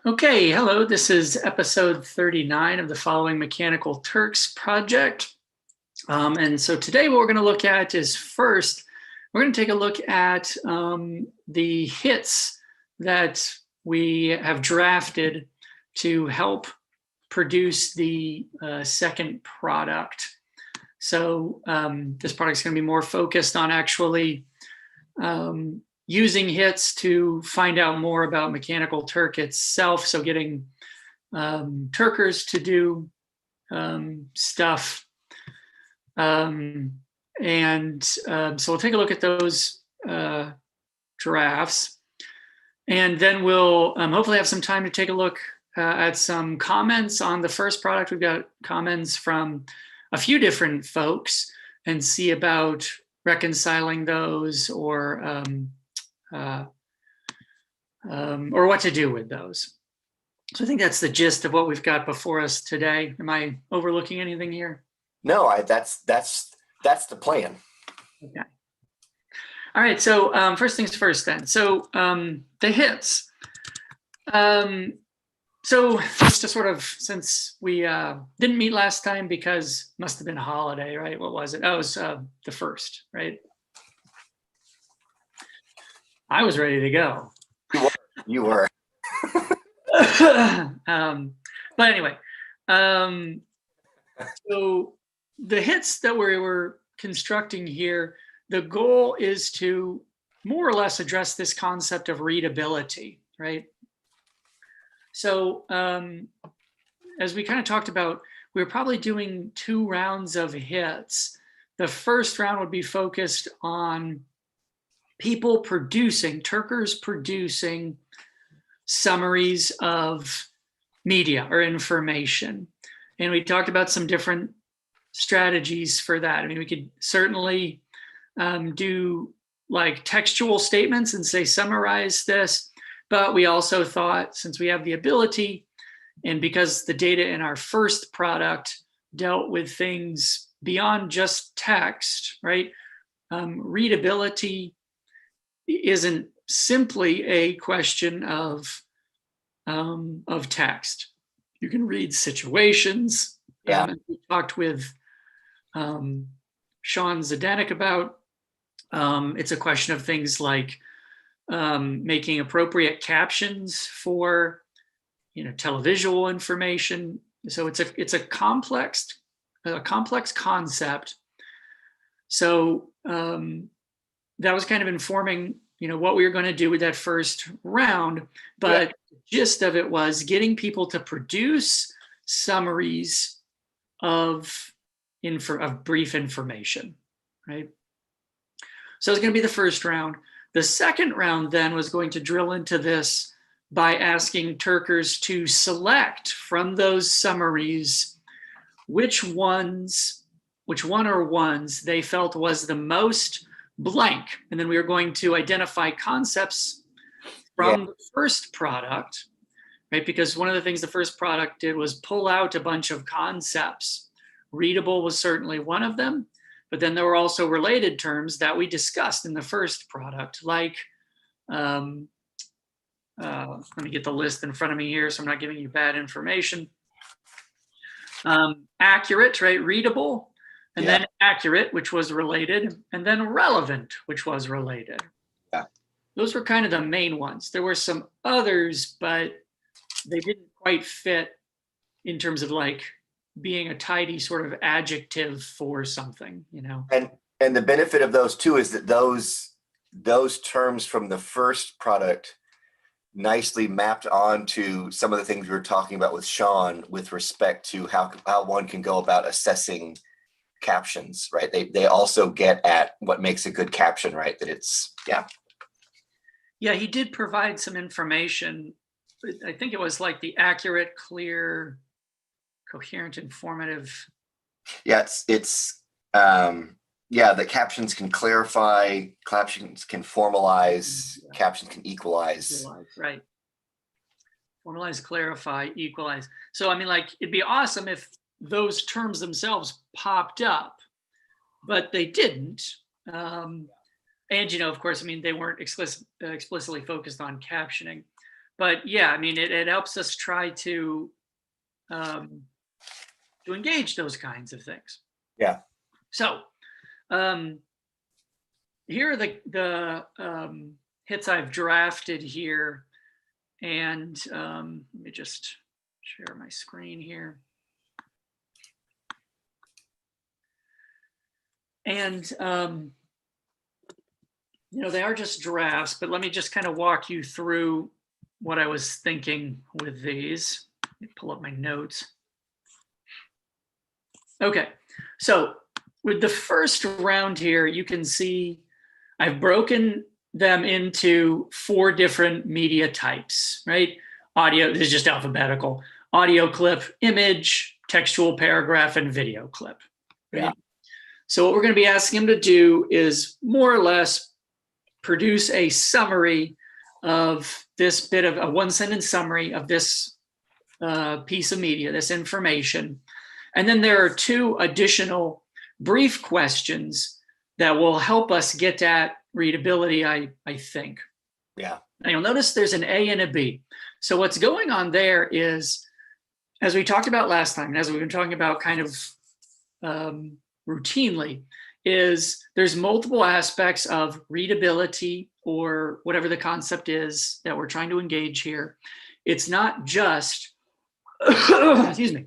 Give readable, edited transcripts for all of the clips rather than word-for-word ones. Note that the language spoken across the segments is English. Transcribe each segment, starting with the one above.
Okay, hello, this is episode 39 of the Following Mechanical Turks project. And so today what we're going to look at is first, we're going to take a look at the hits that we have drafted to help produce the second product. So this product is going to be more focused on actually using hits to find out more about Mechanical Turk itself. So getting Turkers to do stuff. So we'll take a look at those drafts. And then we'll hopefully have some time to take a look at some comments on the first product. We've got comments from a few different folks and see about reconciling those or what to do with those. So I think that's the gist of what we've got before us today. Am I overlooking anything here? No, that's the plan. Okay. All right. So first things first, then. So the hits. So just to sort of, since we didn't meet last time because it must have been a holiday, right? What was it? Oh, it was the first, right? I was ready to go. You were. But anyway, so the hits that we were constructing here, the goal is to more or less address this concept of readability, right? So as we kind of talked about, we were probably doing 2 rounds of hits. The first round would be focused on people producing, Turkers producing summaries of media or information. And we talked about some different strategies for that. I mean, we could certainly do like textual statements and say, summarize this. But we also thought, since we have the ability, and because the data in our first product dealt with things beyond just text, right? Readability isn't simply a question of text. You can read situations. Yeah. We talked with Sean Zdenek about. It's a question of things like making appropriate captions for, televisual information. So it's a complex concept. So that was kind of informing, what we were going to do with that first round. But the gist of it was getting people to produce summaries of brief information, right? So it's going to be the first round. The second round then was going to drill into this by asking Turkers to select from those summaries which one or ones they felt was the most blank. And then we were going to identify concepts from the first product, right? Because one of the things the first product did was pull out a bunch of concepts. Readable was certainly one of them, but then there were also related terms that we discussed in the first product, like, let me get the list in front of me here so I'm not giving you bad information. Accurate, right? Readable. And then accurate, which was related, and then relevant, which was related. Yeah. Those were kind of the main ones. There were some others, but they didn't quite fit in terms of like being a tidy sort of adjective for something, And the benefit of those too is that those terms from the first product nicely mapped onto some of the things we were talking about with Sean with respect to how one can go about assessing captions, right? They also get at what makes a good caption, right? That it's, Yeah, he did provide some information. I think it was like the accurate, clear, coherent, informative. Yeah, the captions can clarify, captions can formalize, captions can equalize. Right. Formalize, clarify, equalize. So, I mean, like, it'd be awesome if those terms themselves popped up, but they didn't. And, of course, I mean, they weren't explicitly focused on captioning. but yeah, I mean, it helps us try to engage those kinds of things. Yeah. So here are the hits I've drafted here, and let me just share my screen here. And you know, they are just drafts, but let me just kind of walk you through what I was thinking with these. Let me pull up my notes. Okay, so with the first round here, you can see I've broken them into 4 different media types, right? Audio, this is just alphabetical. Audio clip, image, textual paragraph, and video clip. Right? Yeah. So what we're going to be asking them to do is more or less produce a summary of this bit of a 1-sentence summary of this piece of media, this information. And then there are 2 additional brief questions that will help us get at readability, I think. Yeah. And you'll notice there's an A and a B. So what's going on there is, as we talked about last time, and as we've been talking about kind of routinely, is there's multiple aspects of readability, or whatever the concept is that we're trying to engage here. It's not just, excuse me,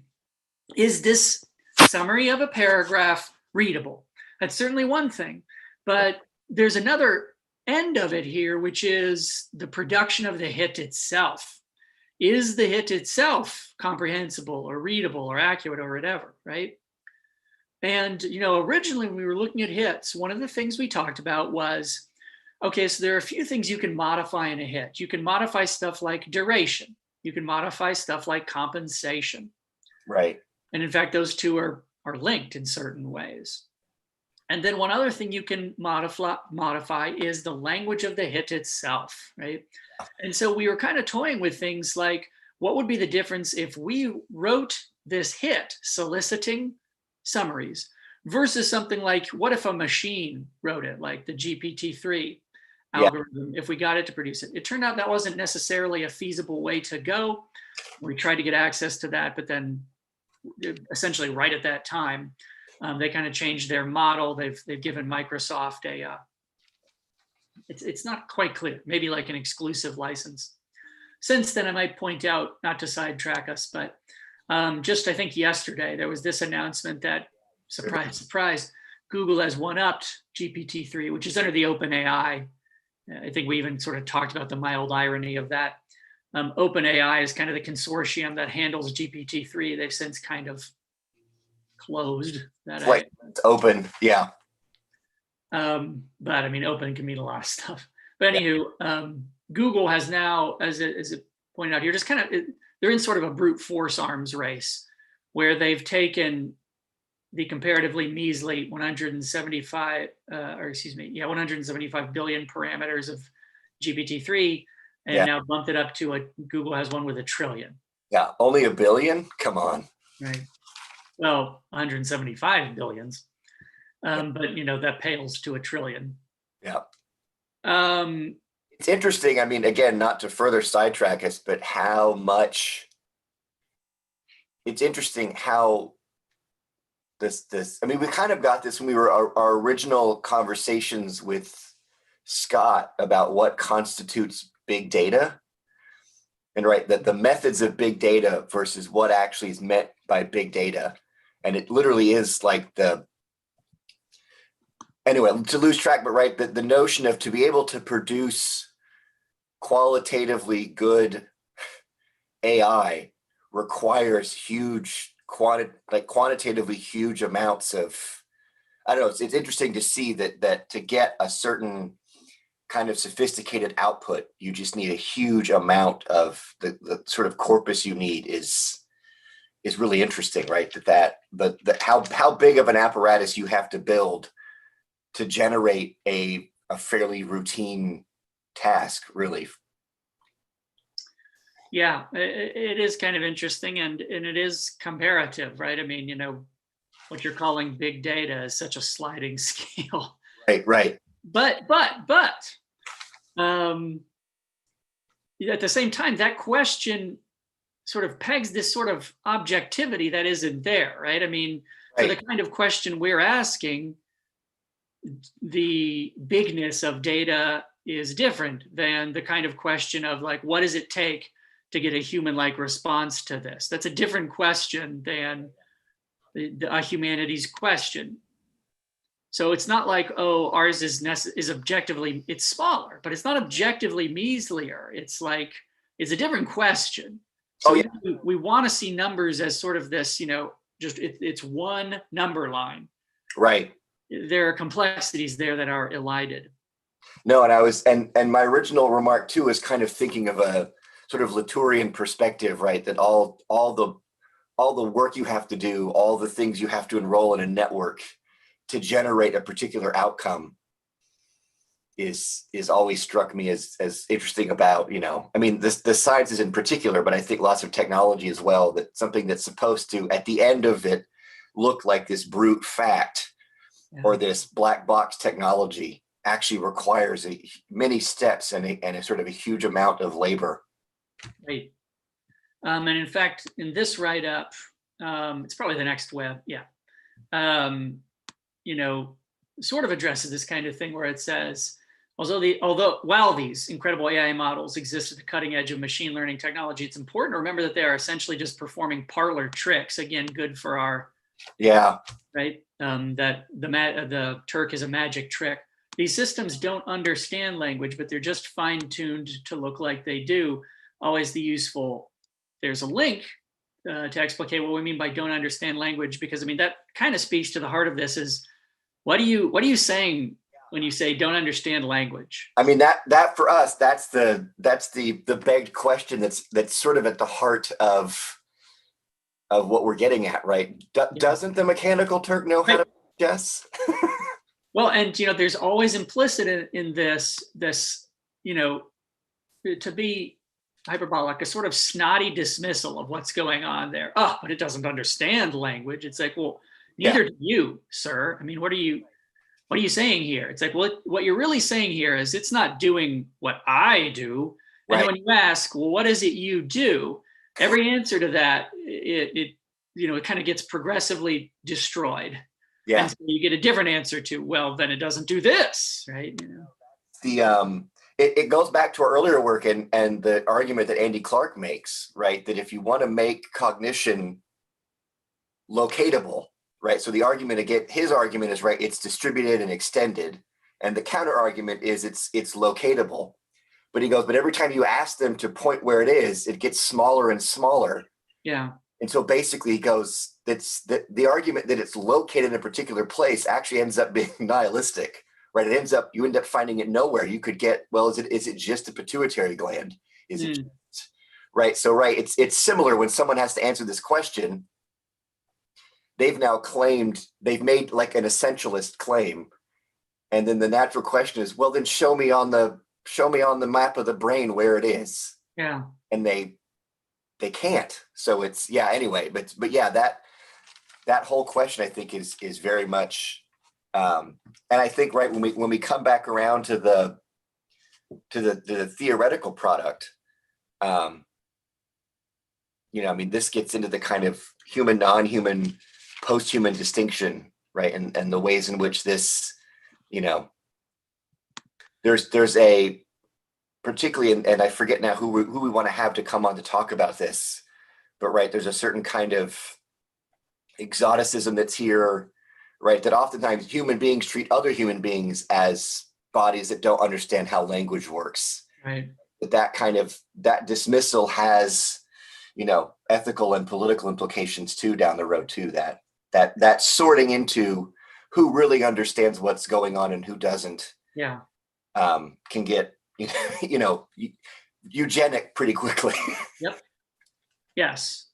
is this summary of a paragraph readable? That's certainly one thing, but there's another end of it here, which is the production of the hit itself. Is the hit itself comprehensible or readable or accurate or whatever, right? And, you know, originally when we were looking at hits, one of the things we talked about was, okay, so there are a few things you can modify in a hit. You can modify stuff like duration. You can modify stuff like compensation. Right. And in fact, those 2 are linked in certain ways. And then one other thing you can modify is the language of the hit itself, right? And so we were kind of toying with things like, what would be the difference if we wrote this hit soliciting summaries versus something like, what if a machine wrote it, like the GPT-3 algorithm, if we got it to produce it? It turned out that wasn't necessarily a feasible way to go. We tried to get access to that, but then essentially right at that time, they kind of changed their model. They've given Microsoft a, it's not quite clear, maybe like an exclusive license. Since then, I might point out, not to sidetrack us, but just I think yesterday, there was this announcement that, surprise, surprise, Google has one-upped GPT-3, which is under the OpenAI. I think we even sort of talked about the mild irony of that. OpenAI is kind of the consortium that handles GPT-3. They've since kind of closed that. Like it's open. Yeah. But I mean, open can mean a lot of stuff. But anywho, Google has now, as it pointed out here, just kind of, they're in sort of a brute force arms race where they've taken the comparatively measly 175 billion parameters of GPT-3 and now bumped it up to Google has one with 1 trillion. Yeah, only 1 billion? Come on. Right. Well, 175 billions. But you know, that pales to 1 trillion. Yeah. It's interesting. I mean, again, not to further sidetrack us, but how much it's interesting how this, I mean, we kind of got this when we were our original conversations with Scott about what constitutes big data. And right, that the methods of big data versus what actually is meant by big data. And it literally is like anyway, to lose track, but right, the notion of to be able to produce qualitatively good AI requires huge quantitatively huge amounts of, I don't know, it's interesting to see that to get a certain kind of sophisticated output, you just need a huge amount of the sort of corpus you need is really interesting, right? That how big of an apparatus you have to build to generate a fairly routine task, really. Yeah, it is kind of interesting, and it is comparative, right? I mean, you know, what you're calling big data is such a sliding scale. Right. But at the same time, that question sort of pegs this sort of objectivity that isn't there, right? I mean, for the Right. kind of question we're asking, the bigness of data is different than the kind of question of like, what does it take to get a human-like response to this? That's a different question than a humanities question. So it's not like, oh, ours is objectively, it's smaller, but it's not objectively measlier. It's like, it's a different question. Oh So yeah. we want to see numbers as sort of this, just it's one number line. Right. There are complexities there that are elided. No, and I was, and my original remark too is kind of thinking of a sort of Latourian perspective, right? That all the work you have to do, all the things you have to enroll in a network to generate a particular outcome is always struck me as interesting about, I mean, the sciences in particular, but I think lots of technology as well, that something that's supposed to, at the end of it, look like this brute fact or this black box technology actually requires many steps and a sort of a huge amount of labor. Right. And in fact, in this write-up, it's probably the next web, yeah. Sort of addresses this kind of thing where it says, while these incredible AI models exist at the cutting edge of machine learning technology, it's important to remember that they are essentially just performing parlor tricks. Again, good for our, right? That the Turk is a magic trick. These systems don't understand language, but they're just fine-tuned to look like they do. Always the useful. There's a link to explicate what we mean by don't understand language, because I mean that kind of speaks to the heart of this. Is what are you saying when you say don't understand language? I mean that for us, that's the begged question that's sort of at the heart of what we're getting at, right? Doesn't the mechanical Turk know how to guess? Well, and there's always implicit in this, to be hyperbolic, a sort of snotty dismissal of what's going on there. Oh, but it doesn't understand language. It's like, well, neither do you, sir. I mean, what are you saying here? It's like, well, what you're really saying here is it's not doing what I do. And when you ask, well, what is it you do? Every answer to that, it kind of gets progressively destroyed. Yeah. And so you get a different answer to, well, then it doesn't do this, right? It goes back to our earlier work and the argument that Andy Clark makes, right? That if you want to make cognition locatable, right? So the argument, again, his argument is, right, it's distributed and extended. And the counter argument is it's locatable. But he goes, but every time you ask them to point where it is, it gets smaller and smaller. Yeah. And so basically he goes, that's the argument that it's located in a particular place actually ends up being nihilistic, right? You end up finding it nowhere. You could get, well, is it just a pituitary gland? Is it right? So, right, it's similar when someone has to answer this question. They've now they've made like an essentialist claim. And then the natural question is, well, then show me on the map of the brain where it is. Yeah. And they can't. So it's, anyway, but yeah, that whole question I think is very much and I think, right, when we come back around to the theoretical product, I mean, this gets into the kind of human, non-human, post-human distinction, right? And the ways in which this, there's a particularly, and I forget now who we want to have to come on to talk about this, but right, there's a certain kind of exoticism that's here, right? That oftentimes human beings treat other human beings as bodies that don't understand how language works. Right. That dismissal has, ethical and political implications too down the road too. That sorting into who really understands what's going on and who doesn't. Yeah. Can get eugenic pretty quickly. Yep. Yes.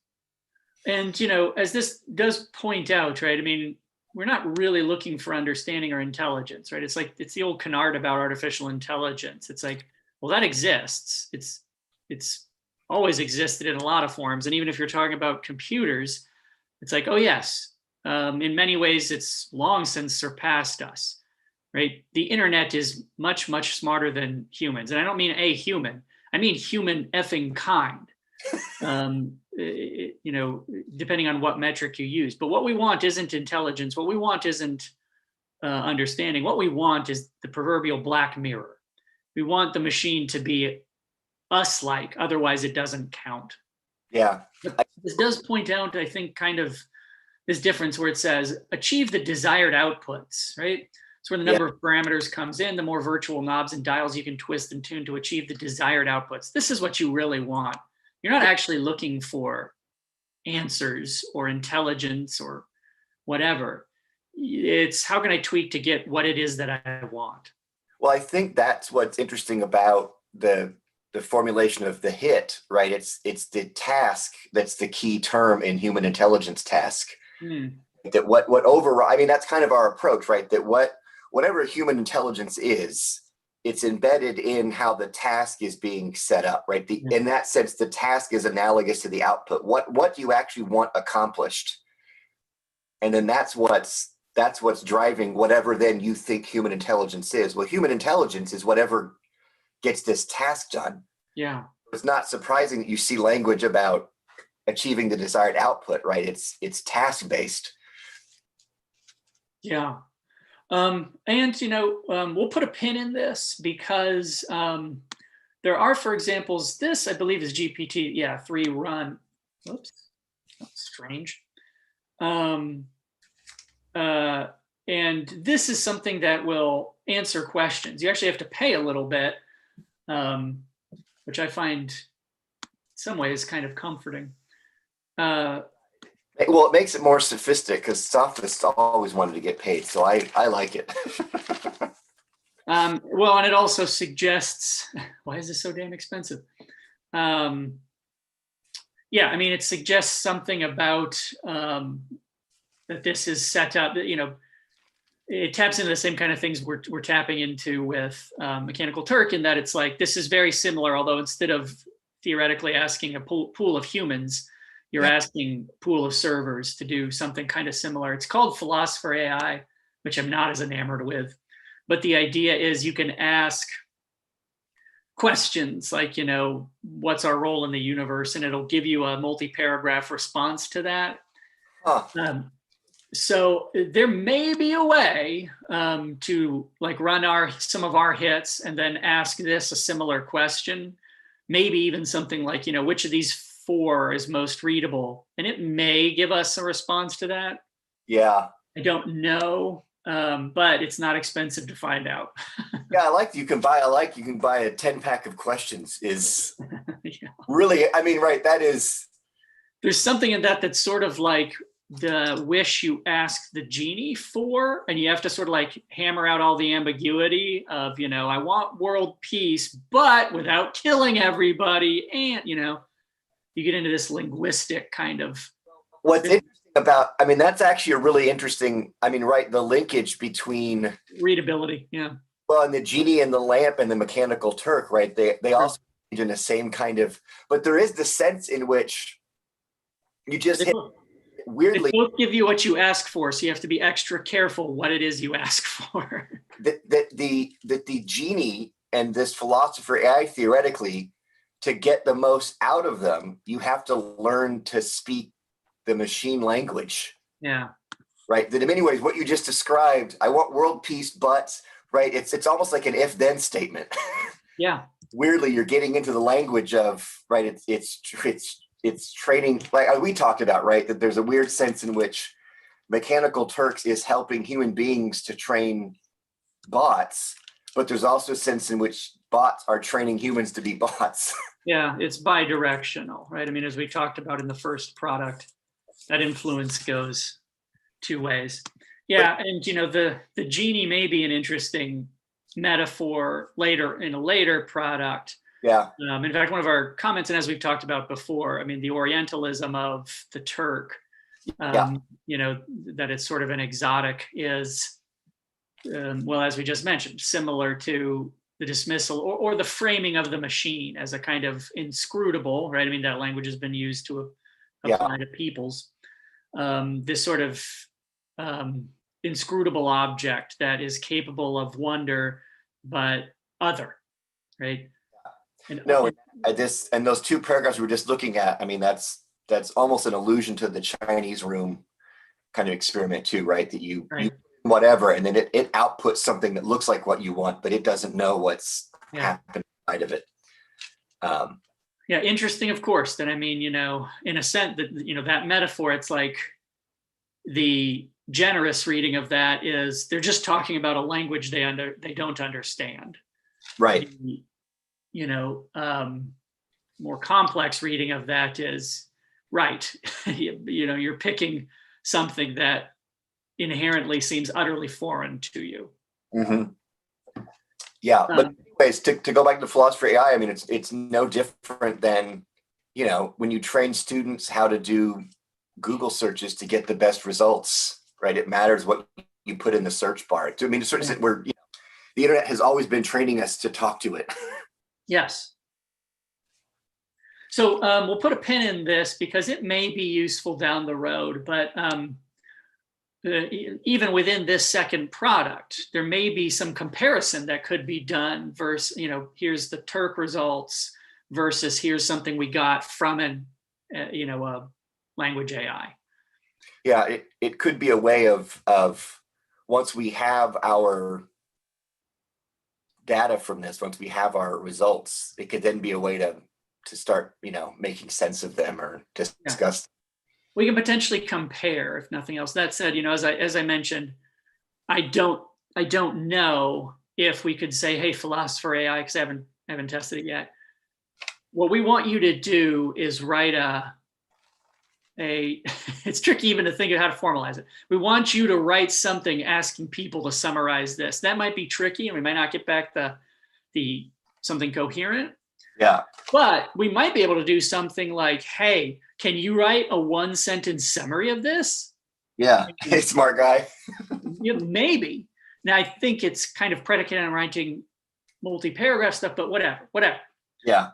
And, as this does point out, right, I mean, we're not really looking for understanding or intelligence, right? It's like, it's the old canard about artificial intelligence. It's like, well, that exists. It's always existed in a lot of forms. And even if you're talking about computers, it's like, oh, yes, in many ways, it's long since surpassed us, right? The internet is much, much smarter than humans. And I don't mean a human. I mean human effing kind. You know, depending on what metric you use. But what we want isn't intelligence. What we want isn't understanding. What we want is the proverbial black mirror. We want the machine to be us-like, otherwise it doesn't count. Yeah. But this does point out, I think, kind of this difference where it says achieve the desired outputs, right? So where the number of parameters comes in, the more virtual knobs and dials you can twist and tune to achieve the desired outputs. This is what you really want. You're not actually looking for answers or intelligence or whatever. It's how can I tweak to get what it is that I want? Well, I think that's what's interesting about the formulation of the hit, right? It's the task that's the key term in human intelligence task. That what override, I mean, that's kind of our approach, right? That whatever human intelligence is, it's embedded in how the task is being set up, right? In that sense, the task is analogous to the output. What do you actually want accomplished? And then that's what's driving whatever then you think human intelligence is. Well, human intelligence is whatever gets this task done. Yeah. It's not surprising that you see language about achieving the desired output, right? It's task-based. Yeah. And, you know, we'll put a pin in this because there are, for examples, this I believe is GPT, 3 run. Oops, that's strange. And this is something that will answer questions. You actually have to pay a little bit, which I find in some ways kind of comforting. Well, it makes it more sophisticated because sophists always wanted to get paid, so I like it. Well, and it also suggests, why is this so damn expensive? Yeah, I mean, it suggests something about that this is set up, you know, it taps into the same kind of things we're tapping into with Mechanical Turk, in that it's like, this is very similar, although instead of theoretically asking a pool of humans, you're asking a pool of servers to do something kind of similar. It's called Philosopher AI, which I'm not as enamored with. But the idea is you can ask questions like, you know, what's our role in the universe? And it'll give you a multi-paragraph response to that. So there may be a way to like run some of our hits and then ask this a similar question. Maybe even something like, you know, which of these 4 is most readable, and it may give us a response to that. Yeah, I don't know, but it's not expensive to find out. yeah, you can buy a 10-pack of questions is really, I mean, right, that is, there's something in that that's sort of like the wish you ask the genie for, and you have to sort of like hammer out all the ambiguity of, you know, I want world peace but without killing everybody, and you know, you get into this linguistic kind of. What's interesting about, I mean, that's actually a really interesting, I mean, right, the linkage between readability, well, and the genie and the lamp and the Mechanical Turk, right, they also in the same kind of, but there is the sense in which you just hit weirdly. They both give you what you ask for, so you have to be extra careful what it is you ask for. that the genie and this Philosopher AI, theoretically, to get the most out of them, you have to learn to speak the machine language. Yeah. Right. That in many ways, what you just described, I want world peace, but right, it's almost like an if-then statement. Yeah. Weirdly, you're getting into the language of, right, it's training, like we talked about, right, that there's a weird sense in which Mechanical Turks is helping human beings to train bots, but there's also a sense in which bots are training humans to be bots. Yeah, it's bi-directional, right? I mean, as we talked about in the first product, that influence goes 2 ways. Yeah, and you know, the genie may be an interesting metaphor later in a later product. Yeah. In fact, one of our comments, and as we've talked about before, I mean, the Orientalism of the Turk, you know, that it's sort of an exotic is, well, as we just mentioned, similar to the dismissal or the framing of the machine as a kind of inscrutable, right? I mean, that language has been used to apply to peoples. This sort of inscrutable object that is capable of wonder, but other, right? And, No, and those two paragraphs we were just looking at, I mean, that's almost an allusion to the Chinese room kind of experiment too, right? That you right. whatever, and then it outputs something that looks like what you want, but it doesn't know what's happening inside of it. Yeah, interesting, of course. That I mean, in a sense that, that metaphor, it's like the generous reading of that is they're just talking about a language they don't understand. Right. The, more complex reading of that is right. You're picking something that inherently seems utterly foreign to you. Mm-hmm. Yeah, but anyways, to go back to philosophy AI, I mean, it's no different than, when you train students how to do Google searches to get the best results, right? It matters what you put in the search bar. I mean, to a certain extent, the internet has always been training us to talk to it. Yes. So we'll put a pin in this because it may be useful down the road, but even within this second product, there may be some comparison that could be done versus, here's the Turk results versus here's something we got from a language AI. Yeah, it could be a way of once we have our data from this, once we have our results, it could then be a way to start, making sense of them or discuss. Yeah. We can potentially compare, if nothing else. That said, as I mentioned, I don't know if we could say, hey, philosopher AI, because I haven't tested it yet. What we want you to do is write it's tricky even to think of how to formalize it. We want you to write something asking people to summarize this. That might be tricky, and we might not get back the something coherent. Yeah. But we might be able to do something like, hey, can you write a 1-sentence summary of this? Yeah. Hey, smart guy. Maybe. Now, I think it's kind of predicated on writing multi-paragraph stuff, but whatever. Yeah.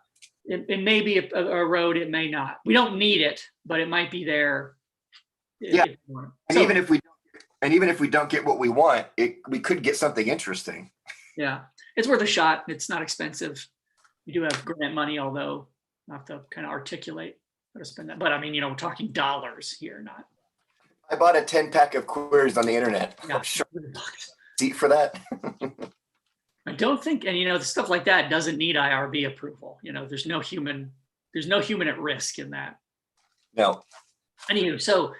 It may be a road, it may not. We don't need it, but it might be there. Yeah. And even if we don't get what we want, we could get something interesting. Yeah. It's worth a shot. It's not expensive. We do have grant money, although I have to kind of articulate how to spend that. But I mean, we're talking dollars here, not. I bought a 10-pack of queries on the internet. Yeah. Sure. Seat for that. I don't think, and stuff like that doesn't need IRB approval. There's no human at risk in that. No. Anywho, so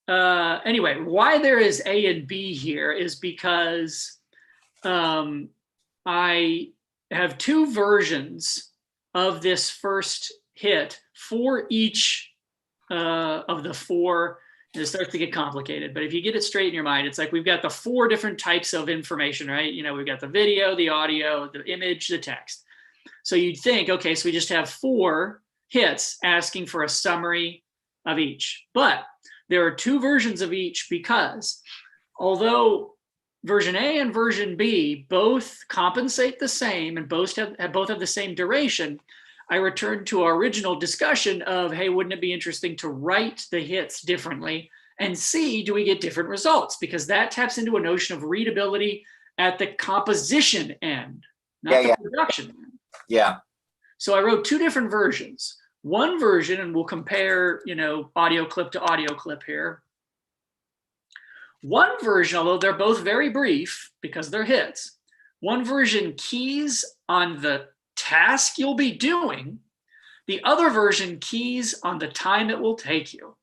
anyway, why there is A and B here is because I have two versions of this first hit for each of the four. It starts to get complicated, but if you get it straight in your mind, it's like we've got the 4 different types of information, right? We've got the video, the audio, the image, the text. So you'd think, okay, so we just have 4 hits asking for a summary of each. But there are 2 versions of each because although version A and version B both compensate the same and both have the same duration, I returned to our original discussion of, hey, wouldn't it be interesting to write the hits differently and see, do we get different results? Because that taps into a notion of readability at the composition end, not the production end. Yeah. So I wrote 2 different versions. One version, and we'll compare, audio clip to audio clip here. One version, although they're both very brief because they're hits, one version keys on the task you'll be doing. The other version keys on the time it will take you.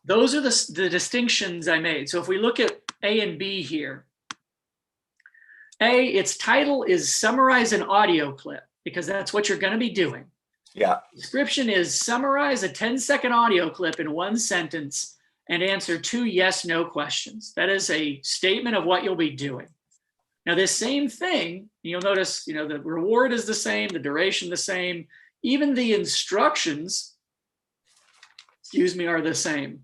Those are the distinctions I made. So if we look at A and B here, A, its title is summarize an audio clip because that's what you're going to be doing. Yeah. Description is summarize a 10-second audio clip in 1 sentence and answer 2 yes/no questions. That is a statement of what you'll be doing. Now, this same thing, you'll notice, the reward is the same, the duration the same, even the instructions, are the same.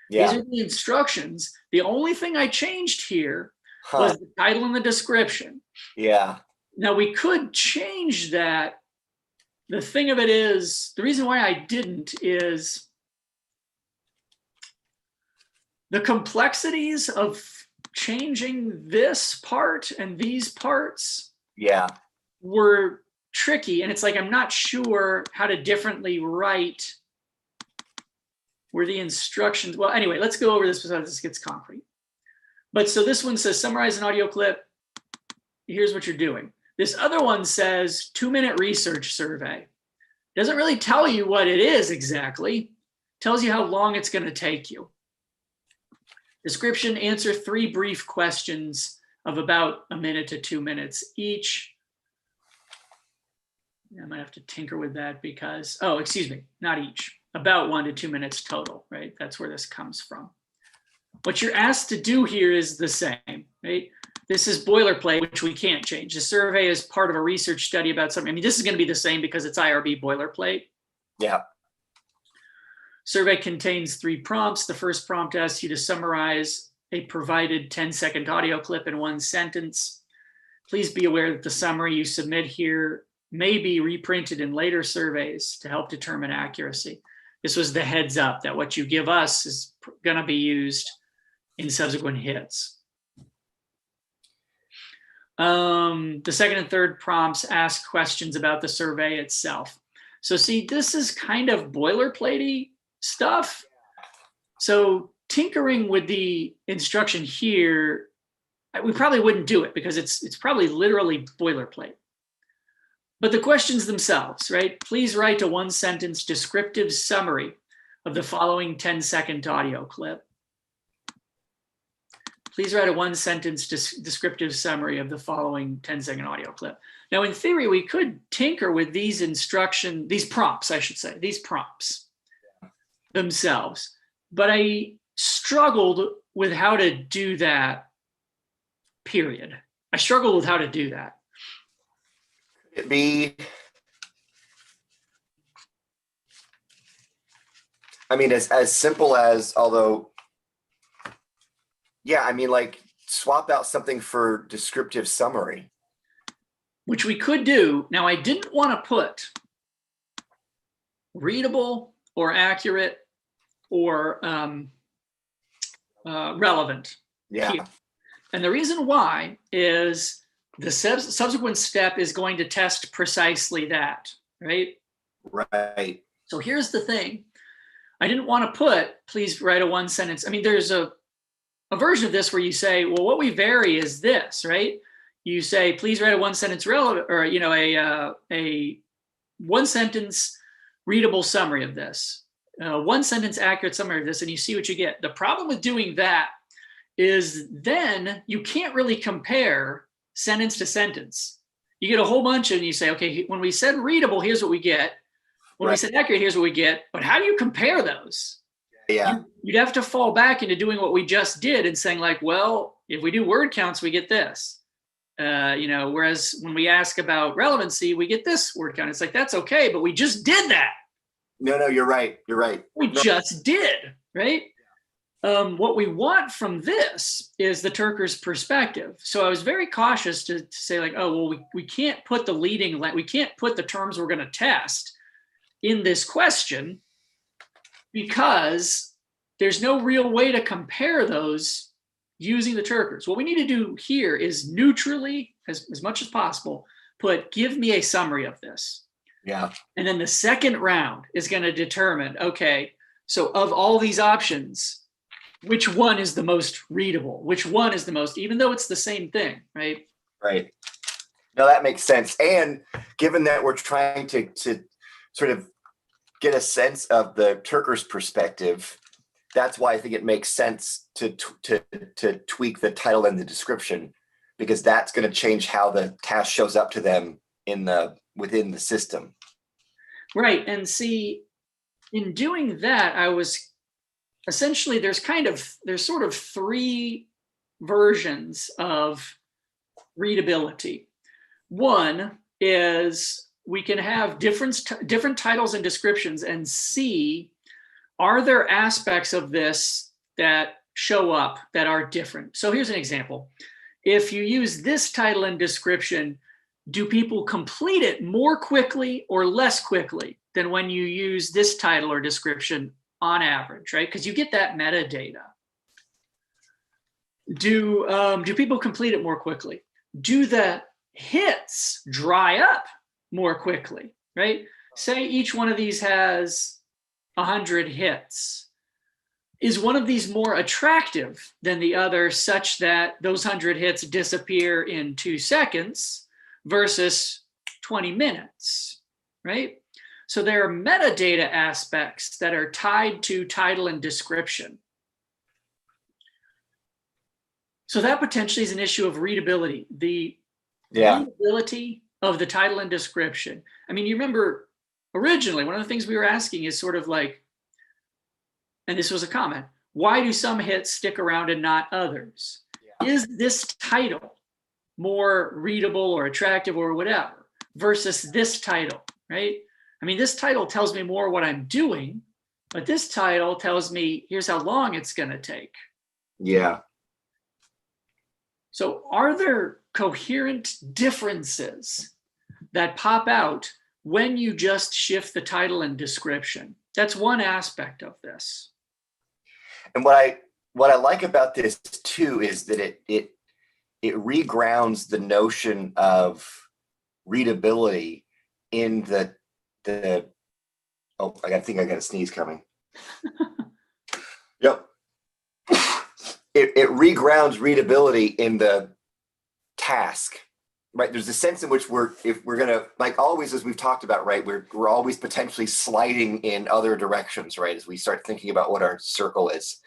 Yeah. These are the instructions. The only thing I changed here was the title and the description. Yeah. Now, we could change that. The thing of it is, the reason why I didn't is the complexities of changing this part and these parts Yeah. were tricky. And it's like, I'm not sure how to differently write where the instructions, well, anyway, let's go over this so this gets concrete. But so this one says summarize an audio clip. Here's what you're doing. This other one says 2-minute research survey. Doesn't really tell you what it is exactly. Tells you how long it's going to take you. Description, answer 3 brief questions of about 1 minute to 2 minutes each. I might have to tinker with that because, oh, excuse me, not each. About 1 to 2 minutes total, right? That's where this comes from. What you're asked to do here is the same, right? This is boilerplate, which we can't change. The survey is part of a research study about something. I mean, this is going to be the same because it's IRB boilerplate. Yeah. Survey contains 3 prompts. The first prompt asks you to summarize a provided 10-second audio clip in 1 sentence. Please be aware that the summary you submit here may be reprinted in later surveys to help determine accuracy. This was the heads up that what you give us is going to be used in subsequent hits. The second and third prompts ask questions about the survey itself. So see, this is kind of boilerplatey stuff. So tinkering with the instruction here, we probably wouldn't do it because it's probably literally boilerplate. But the questions themselves, right? Please write a 1-sentence descriptive summary of the following 10-second audio clip. Please write a 1-sentence descriptive summary of the following 10-second audio clip. Now, in theory, we could tinker with these prompts, I should say, these prompts themselves. But I struggled with how to do that, period. I struggled with how to do that. It be, I mean, as simple as, although, yeah, I mean, like swap out something for descriptive summary. Which we could do. Now, I didn't want to put readable or accurate or relevant. Yeah. Here. And the reason why is the subsequent step is going to test precisely that, right? Right. So here's the thing. I didn't want to put, please write a 1-sentence. I mean, there's a version of this where you say, well, what we vary is this, right? You say, please write a 1-sentence relevant, or, you know, a 1-sentence readable summary of this, 1-sentence accurate summary of this, and you see what you get. The problem with doing that is then you can't really compare sentence to sentence. You get a whole bunch and you say, okay, when we said readable, here's what we get. When we said accurate, here's what we get. But how do you compare those? Yeah. You'd have to fall back into doing what we just did and saying like, well, if we do word counts, we get this. You know, whereas when we ask about relevancy, we get this word count. It's like, that's okay, but we just did that. No, you're right. You're right. We just did, right? What we want from this is the Turkers' perspective. So I was very cautious to say like, oh, well, we can't put we can't put the terms we're going to test in this question because there's no real way to compare those using the Turkers. What we need to do here is neutrally, as much as possible, give me a summary of this. Yeah. And then the second round is going to determine, okay, so of all these options, which one is the most readable? Which one is the most, even though it's the same thing, right? Right. No, that makes sense. And given that we're trying to sort of get a sense of the Turkers' perspective, that's why I think it makes sense to tweak the title and the description, because that's going to change how the task shows up to them within the system. Right. And see, in doing that, I was essentially, there's sort of 3 versions of readability. One is we can have different titles and descriptions and see, are there aspects of this that show up that are different? So here's an example. If you use this title and description, do people complete it more quickly or less quickly than when you use this title or description on average, right? Because you get that metadata. Do people complete it more quickly? Do the hits dry up more quickly, right? Say each one of these has 100 hits. Is one of these more attractive than the other, such that those 100 hits disappear in 2 seconds versus 20 minutes, right? So there are metadata aspects that are tied to title and description. So that potentially is an issue of readability. The readability of the title and description. I mean, you remember originally, one of the things we were asking is sort of like, and this was a comment, why do some hits stick around and not others? Yeah. Is this title more readable or attractive or whatever versus this title, right? I mean, this title tells me more what I'm doing, but this title tells me here's how long it's going to take. Yeah. So are there coherent differences that pop out when you just shift the title and description? That's one aspect of this. And what I like about this too is that it regrounds the notion of readability in the I think I got a sneeze coming. Yep. It regrounds readability in the task, right? There's a sense in which if we're gonna, like always, as we've talked about, right, we're always potentially sliding in other directions, right, as we start thinking about what our circle is.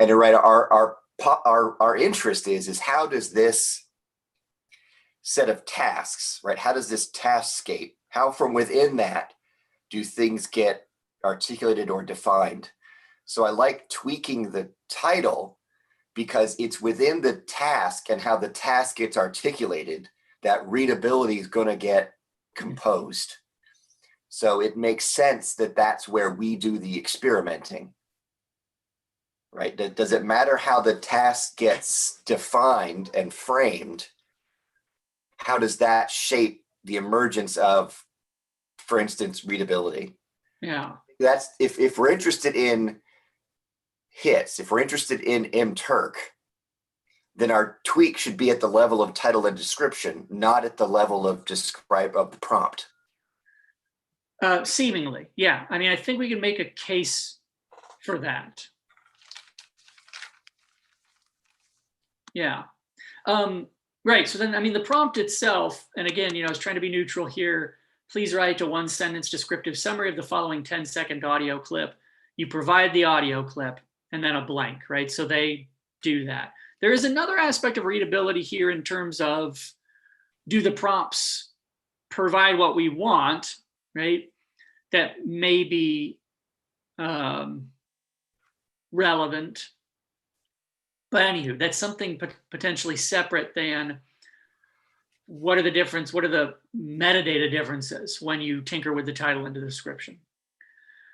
And right, our interest is how does this set of tasks, right? How does this taskscape, how from within that do things get articulated or defined? So I like tweaking the title because it's within the task and how the task gets articulated that readability is going to get composed. So it makes sense that that's where we do the experimenting, right? Does it matter how the task gets defined and framed? How does that shape the emergence of, for instance, readability? Yeah. That's if we're interested in hits, if we're interested in Turk, then our tweak should be at the level of title and description, not at the level of the prompt. Seemingly, yeah. I mean, I think we can make a case for that. Yeah. Right. So then, I mean, the prompt itself, and again, I was trying to be neutral here. Please write a 1-sentence descriptive summary of the following 10-second audio clip. You provide the audio clip and then a blank, right? So they do that. There is another aspect of readability here in terms of, do the prompts provide what we want, right? That may be relevant. But anywho, that's something potentially separate than what are the metadata differences when you tinker with the title and the description.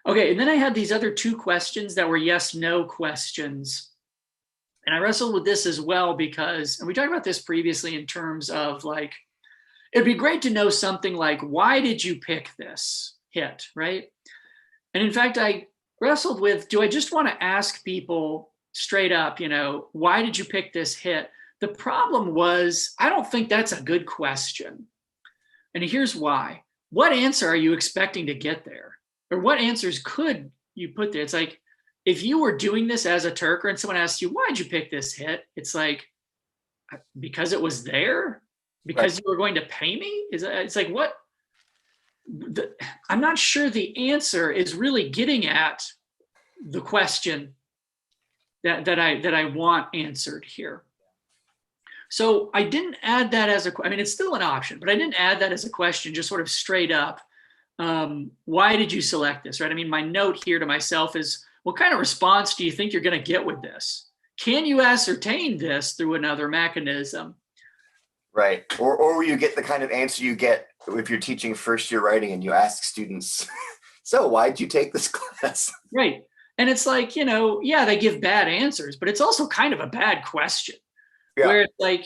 Okay, and then I had these other 2 questions that were yes, no questions. And I wrestled with this as well because, and we talked about this previously in terms of like, it'd be great to know something like, why did you pick this hit, right? And in fact, I wrestled with, do I just want to ask people straight up, why did you pick this hit? The problem was, I don't think that's a good question. And here's why. What answer are you expecting to get there? Or what answers could you put there? It's like, if you were doing this as a Turker and someone asked you, why'd you pick this hit? It's like, because it was there? Because you were going to pay me? It's like, what? I'm not sure the answer is really getting at the question that I want answered here. So I didn't add that as I mean, it's still an option, but I didn't add that as a question, just sort of straight up. Why did you select this, right? I mean, my note here to myself is, what kind of response do you think you're going to get with this? Can you ascertain this through another mechanism? Right. Or you get the kind of answer you get if you're teaching first-year writing and you ask students, so why'd you take this class? Right. And it's like, yeah, they give bad answers, but it's also kind of a bad question. Yeah. Where it's like,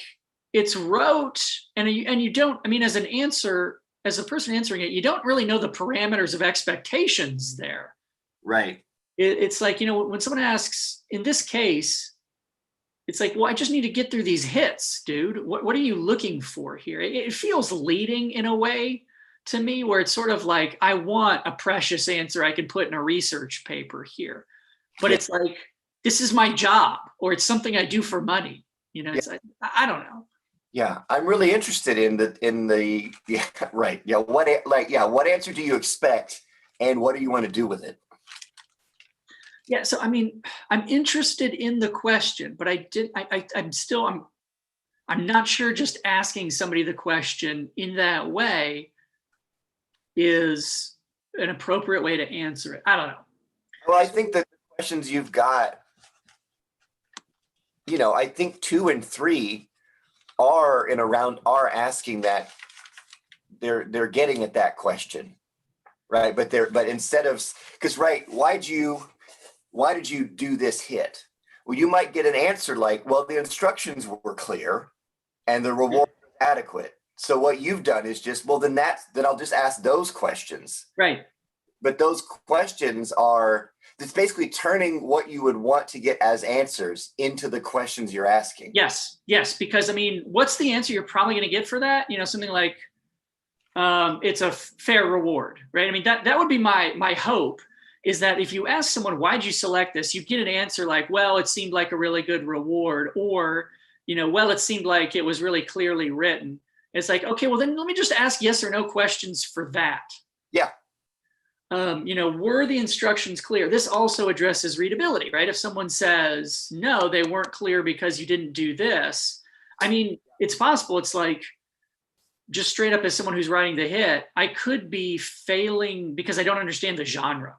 it's rote and you don't, I mean, as an answer, as the person answering it, you don't really know the parameters of expectations there. Right. It's like, when someone asks, in this case, it's like, well, I just need to get through these hits, dude. What are you looking for here? It feels leading in a way to me, where it's sort of like, I want a precious answer I can put in a research paper here. But Yeah. it's like, this is my job, or it's something I do for money. Yeah. It's, I don't know. Yeah, I'm really interested in the yeah, right. Yeah, what answer do you expect and what do you want to do with it? Yeah, so I mean, I'm interested in the question, but I'm not sure just asking somebody the question in that way is an appropriate way to answer it. I don't know. Well, I think the questions you've got, I think 2 and 3 are asking that, they're getting at that question, right? But instead of, because right, why did you do this hit? Well, you might get an answer like, well, the instructions were clear and the reward was adequate. So what you've done is just, well, then I'll just ask those questions. Right. But those questions it's basically turning what you would want to get as answers into the questions you're asking. Yes. Because I mean, what's the answer you're probably going to get for that? Something like, it's a fair reward, right? I mean, that would be my hope, is that if you ask someone, why'd you select this? You get an answer like, well, it seemed like a really good reward, or, well, it seemed like it was really clearly written. It's like, okay, well, then let me just ask yes or no questions for that. Yeah. Were the instructions clear? This also addresses readability, right? If someone says, no, they weren't clear because you didn't do this, I mean, it's possible. It's like, just straight up, as someone who's writing the hit, I could be failing because I don't understand the genre.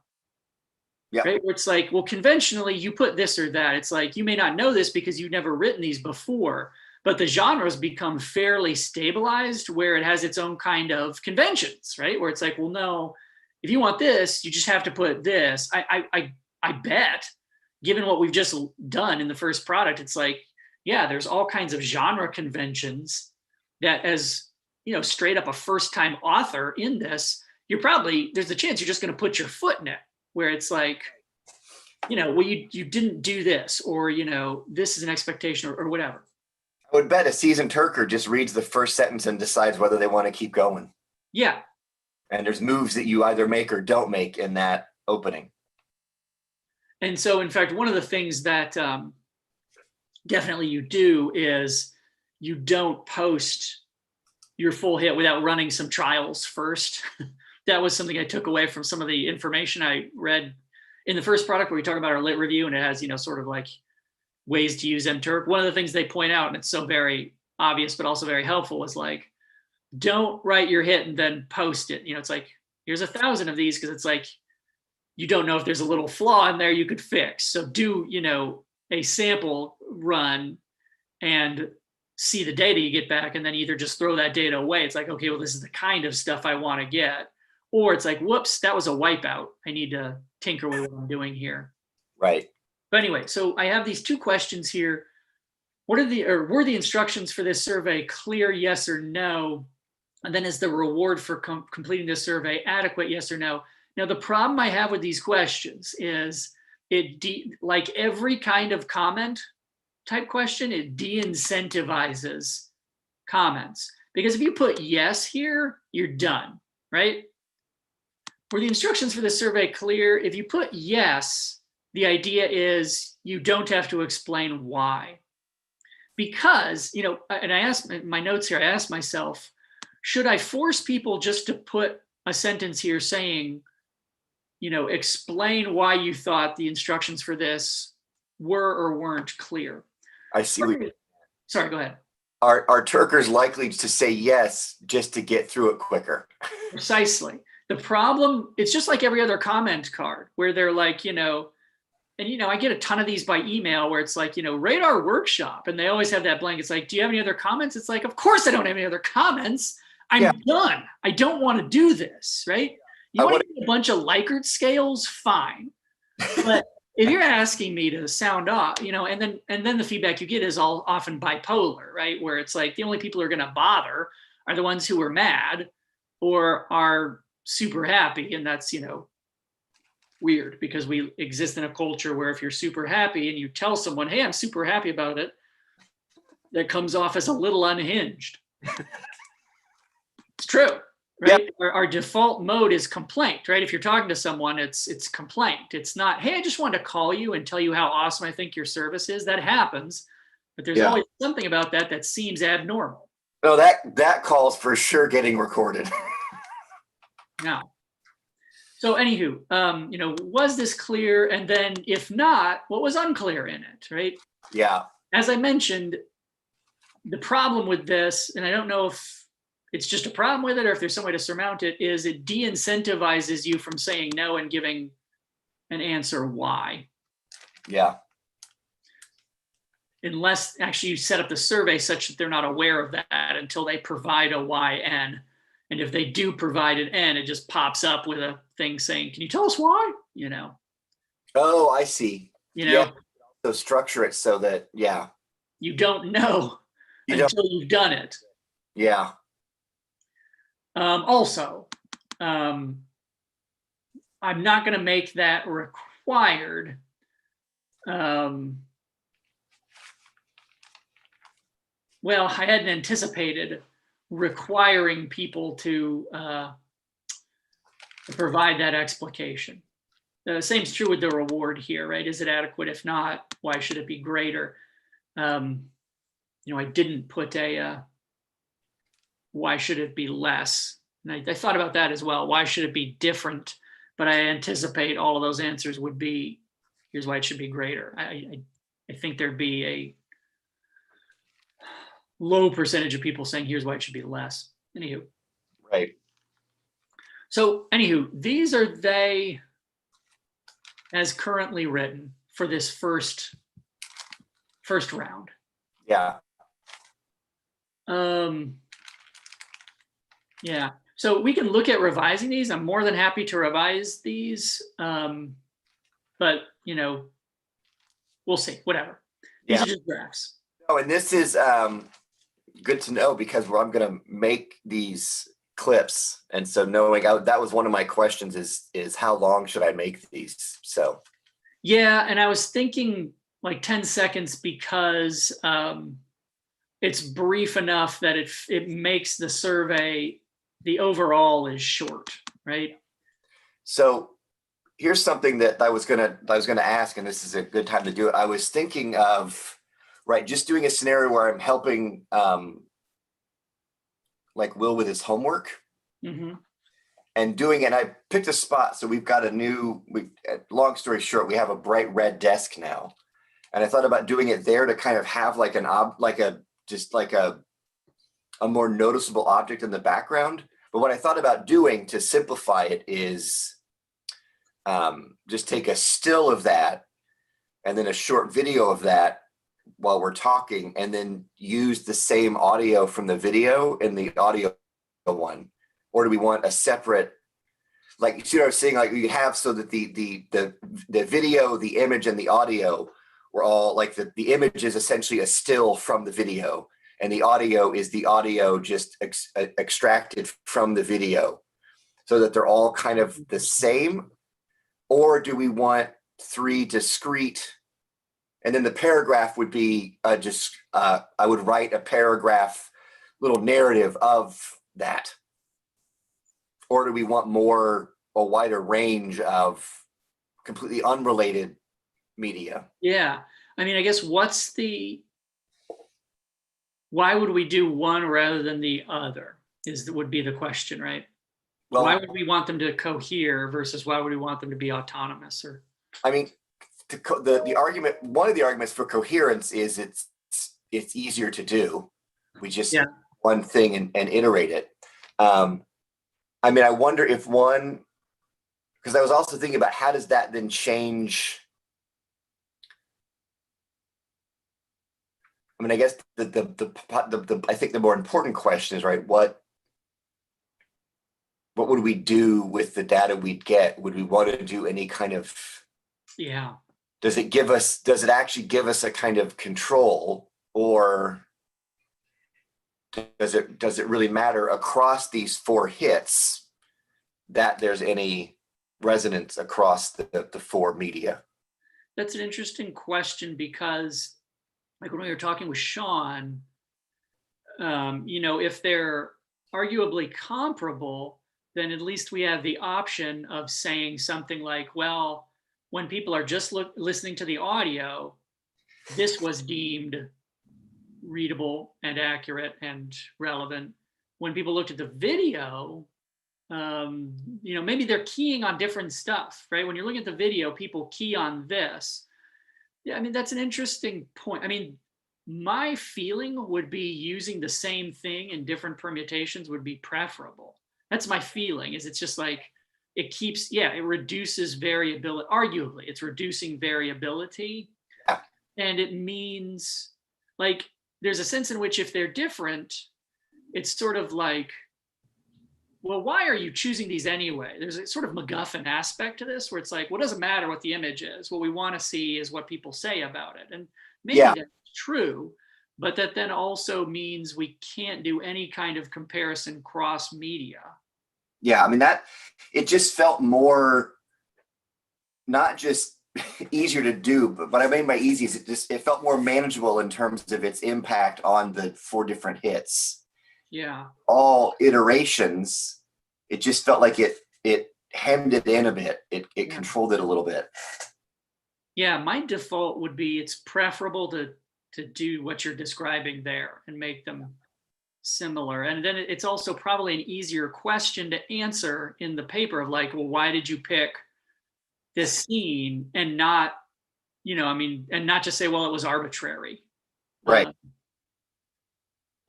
Yeah. Right? Where it's like, well, conventionally you put this or that. It's like, you may not know this because you've never written these before, but the genre's become fairly stabilized where it has its own kind of conventions, right? Where it's like, well, no, if you want this, you just have to put this. I bet, given what we've just done in the first product, it's like, yeah, there's all kinds of genre conventions that, as straight up a first time author in this, there's a chance you're just going to put your foot in it, where it's like, well, you didn't do this, or, this is an expectation, or whatever. I would bet a seasoned Turker just reads the first sentence and decides whether they want to keep going. Yeah. And there's moves that you either make or don't make in that opening. And so, in fact, one of the things that definitely you do is you don't post your full hit without running some trials first. That was something I took away from some of the information I read in the first product, where we talk about our lit review, and it has, sort of like ways to use MTurk. One of the things they point out, and it's so very obvious, but also very helpful, is like, don't write your hit and then post it. It's like, here's 1,000 of these, because it's like, you don't know if there's a little flaw in there you could fix. So do, a sample run and see the data you get back, and then either just throw that data away. It's like, okay, well, this is the kind of stuff I want to get. Or it's like, whoops, that was a wipeout. I need to tinker with what I'm doing here. Right. But anyway, so I have these 2 questions here. Were the instructions for this survey clear, yes or no? And then, is the reward for completing this survey adequate, yes or no? Now, the problem I have with these questions is like every kind of comment type question, it de-incentivizes comments. Because if you put yes here, you're done, right? Were the instructions for the survey clear? If you put yes, the idea is you don't have to explain why. Because, and I asked my notes here, I asked myself, should I force people just to put a sentence here saying, explain why you thought the instructions for this were or weren't clear? I see. Sorry, go ahead. Are Turkers likely to say yes just to get through it quicker? Precisely. The problem, it's just like every other comment card where they're like, and I get a ton of these by email where it's like, rate our workshop. And they always have that blank. It's like, do you have any other comments? It's like, of course I don't have any other comments. I'm done. I don't want to do this, right? You want to get a bunch of Likert scales? Fine. But if you're asking me to sound off, and then the feedback you get is all often bipolar, right? Where it's like the only people who are going to bother are the ones who are mad or are super happy. And that's, weird because we exist in a culture where if you're super happy and you tell someone, hey, I'm super happy about it, that comes off as a little unhinged. It's true, right? Yep. Our default mode is complaint, right? If you're talking to someone, it's complaint. It's not, hey, I just wanted to call you and tell you how awesome I think your service is. That happens, but there's Yeah. always something about that that seems abnormal. No, that calls for sure getting recorded. Now, so anywho, was this clear? And then if not, what was unclear in it, right? Yeah. As I mentioned, the problem with this, and I don't know if it's just a problem with it or if there's some way to surmount it, is it de-incentivizes you from saying no and giving an answer why. Yeah. Unless actually you set up the survey such that they're not aware of that until they provide a YN. And if they do provide an N, it just pops up with a thing saying, can you tell us why? Oh, I see. Yeah. So structure it so that, yeah. You don't know until you've done it. Yeah. Also, I'm not going to make that required. Well, I hadn't anticipated requiring people to provide that explication. The same is true with the reward here, right? Is it adequate? If not, why should it be greater? I didn't put a why should it be less? And I thought about that as well. Why should it be different? But I anticipate all of those answers would be, here's why it should be greater. I think there'd be a low percentage of people saying, here's why it should be less. Anywho. Right. So anywho, these are they as currently written for this first round. Yeah. Yeah. So we can look at revising these. I'm more than happy to revise these. But we'll see, whatever. These are just drafts. Oh, and this is good to know because I'm going to make these clips. And so knowing that was one of my questions is how long should I make these? So. Yeah. And I was thinking like 10 seconds because it's brief enough that it makes the survey, the overall is short, right? So here's something that I was gonna ask, and this is a good time to do it. I was thinking of, right, just doing a scenario where I'm helping like Will with his homework. Mm-hmm. And doing it, I picked a spot. So we've got long story short, we have a bright red desk now. And I thought about doing it there to kind of have like a more noticeable object in the background. But what I thought about doing to simplify it is just take a still of that and then a short video of that while we're talking, and then use the same audio from the video in the audio one. Or do we want a separate, like, you see what I was saying? Like you have so that the video, the image, and the audio were all like the image is essentially a still from the video, and the audio is the audio just extracted from the video, so that they're all kind of the same. Or do we want three discrete? And then the paragraph would be I would write a paragraph, little narrative of that. Or do we want a wider range of completely unrelated media? Yeah. I mean, I guess why would we do one rather than the other would be the question, right? Well, why would we want them to cohere versus why would we want them to be autonomous? Or, I mean, the argument, one of the arguments for coherence is it's easier to do. We just one thing and iterate it. I mean, I wonder if because I was also thinking about how does that then change. I mean, I guess I think the more important question is, right, what would we do with the data we'd get? Would we want to do any kind of, does it actually give us a kind of control, or does it really matter across these 4 hits that there's any resonance across the four media? That's an interesting question because, like when we were talking with Sean, if they're arguably comparable, then at least we have the option of saying something like, well, when people are just listening to the audio, this was deemed readable and accurate and relevant. When people looked at the video, maybe they're keying on different stuff, right? When you're looking at the video, people key on this. Yeah, I mean, that's an interesting point. I mean, my feeling would be using the same thing in different permutations would be preferable. That's my feeling, is it's just like, it reduces variability. Arguably, it's reducing variability. Yeah. And it means, like, there's a sense in which if they're different, it's sort of like, well, why are you choosing these anyway? There's a sort of MacGuffin aspect to this where it's like, well, it doesn't matter what the image is. What we want to see is what people say about it. And maybe that's true, but that then also means we can't do any kind of comparison cross media. Yeah, I mean, it just felt more, not just easier to do, but what I mean by easy is it felt more manageable in terms of its impact on the four different hits. Yeah. All iterations, it just felt like it hemmed it in a bit. It controlled it a little bit. Yeah, my default would be it's preferable to do what you're describing there and make them similar. And then it's also probably an easier question to answer in the paper of like, well, why did you pick this scene and not, and not just say, well, it was arbitrary. Right.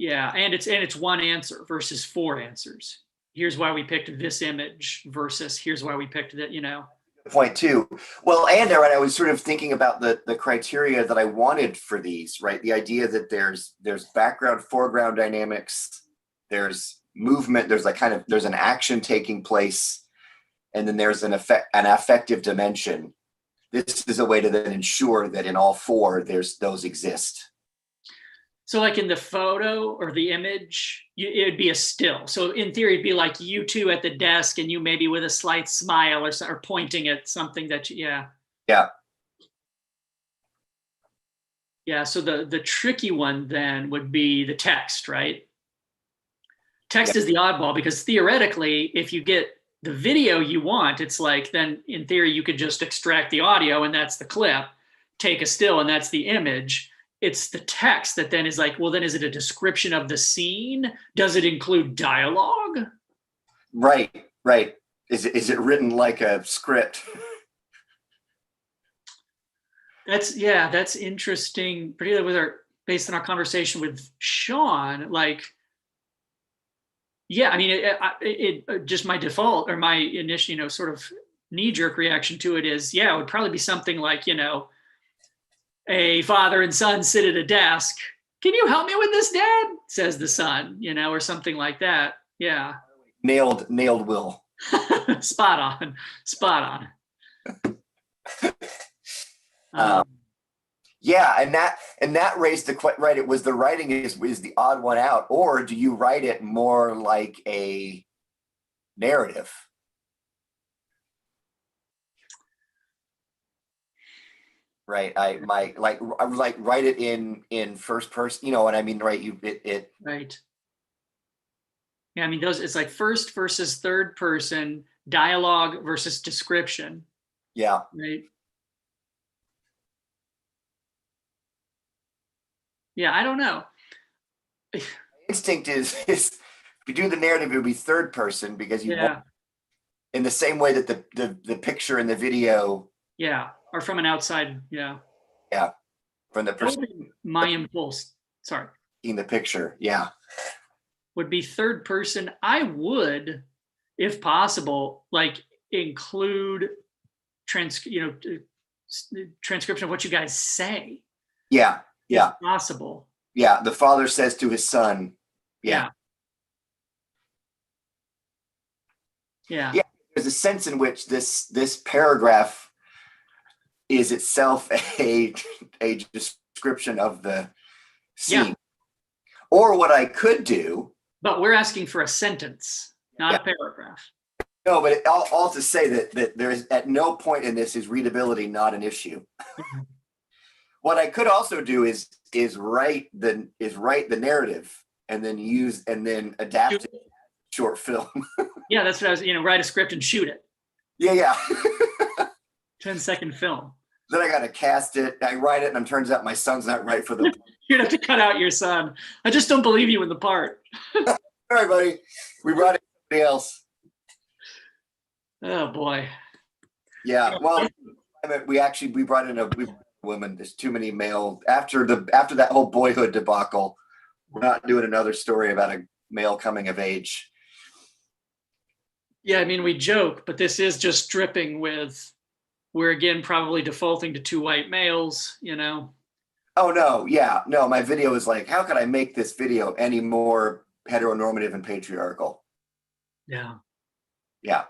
And it's one answer versus four answers. Here's why we picked this image versus here's why we picked that, Point too. Well, and I was sort of thinking about the criteria that I wanted for these, right? The idea that there's background, foreground dynamics, there's movement, there's an action taking place, and then there's an affective dimension. This is a way to then ensure that in all four, those exist. So like in the photo or the image, it'd be a still. So in theory, it'd be like you two at the desk and you maybe with a slight smile or pointing at something that Yeah. So the tricky one then would be the text, right? Text is the oddball because theoretically, if you get the video you want, it's like, then in theory, you could just extract the audio and that's the clip, take a still and that's the image. It's the text that then is like, well, then is it a description of the scene? Does it include dialogue? Right. Is it written like a script? That's interesting, particularly based on our conversation with Sean. Like, I mean, it just my default or my initial, sort of knee-jerk reaction to it is, it would probably be something like, a father and son sit at a desk. Can you help me with this, Dad? Says the son, or something like that. Yeah. Nailed Will. Spot on. And that raised the right. It was the writing is the odd one out, or do you write it more like a narrative? Right. I write it in first person. You know what I mean, right? Right. Yeah, I mean it's like first versus third person, dialogue versus description. Yeah. Right. Yeah, I don't know. Instinct is if you do the narrative, it would be third person because you want, in the same way that the picture and the video are from an outside. From the person. My impulse, in the picture, would be third person. I would, if possible, like include transcription of what you guys say. If possible. The father says to his son. Yeah. There's a sense in which this paragraph is itself a description of the scene. Or what I could do. But we're asking for a sentence, not a paragraph. No, but all to say that there is at no point in this is readability not an issue. What I could also do is write the narrative and then adapt it to short film. Yeah, that's what I was, write a script and shoot it. Yeah. 10-second film. Then I got to cast it. I write it, and it turns out my son's not right for the. You'd have to cut out your son. I just don't believe you in the part. All right, buddy. We brought in somebody else. Oh boy. Yeah. Well, we brought in a woman. There's too many male after that whole Boyhood debacle. We're not doing another story about a male coming of age. Yeah, I mean, we joke, but this is just dripping with, we're again probably defaulting to 2 white males, Oh no, yeah, no. My video is like, how could I make this video any more heteronormative and patriarchal? Yeah. Yeah.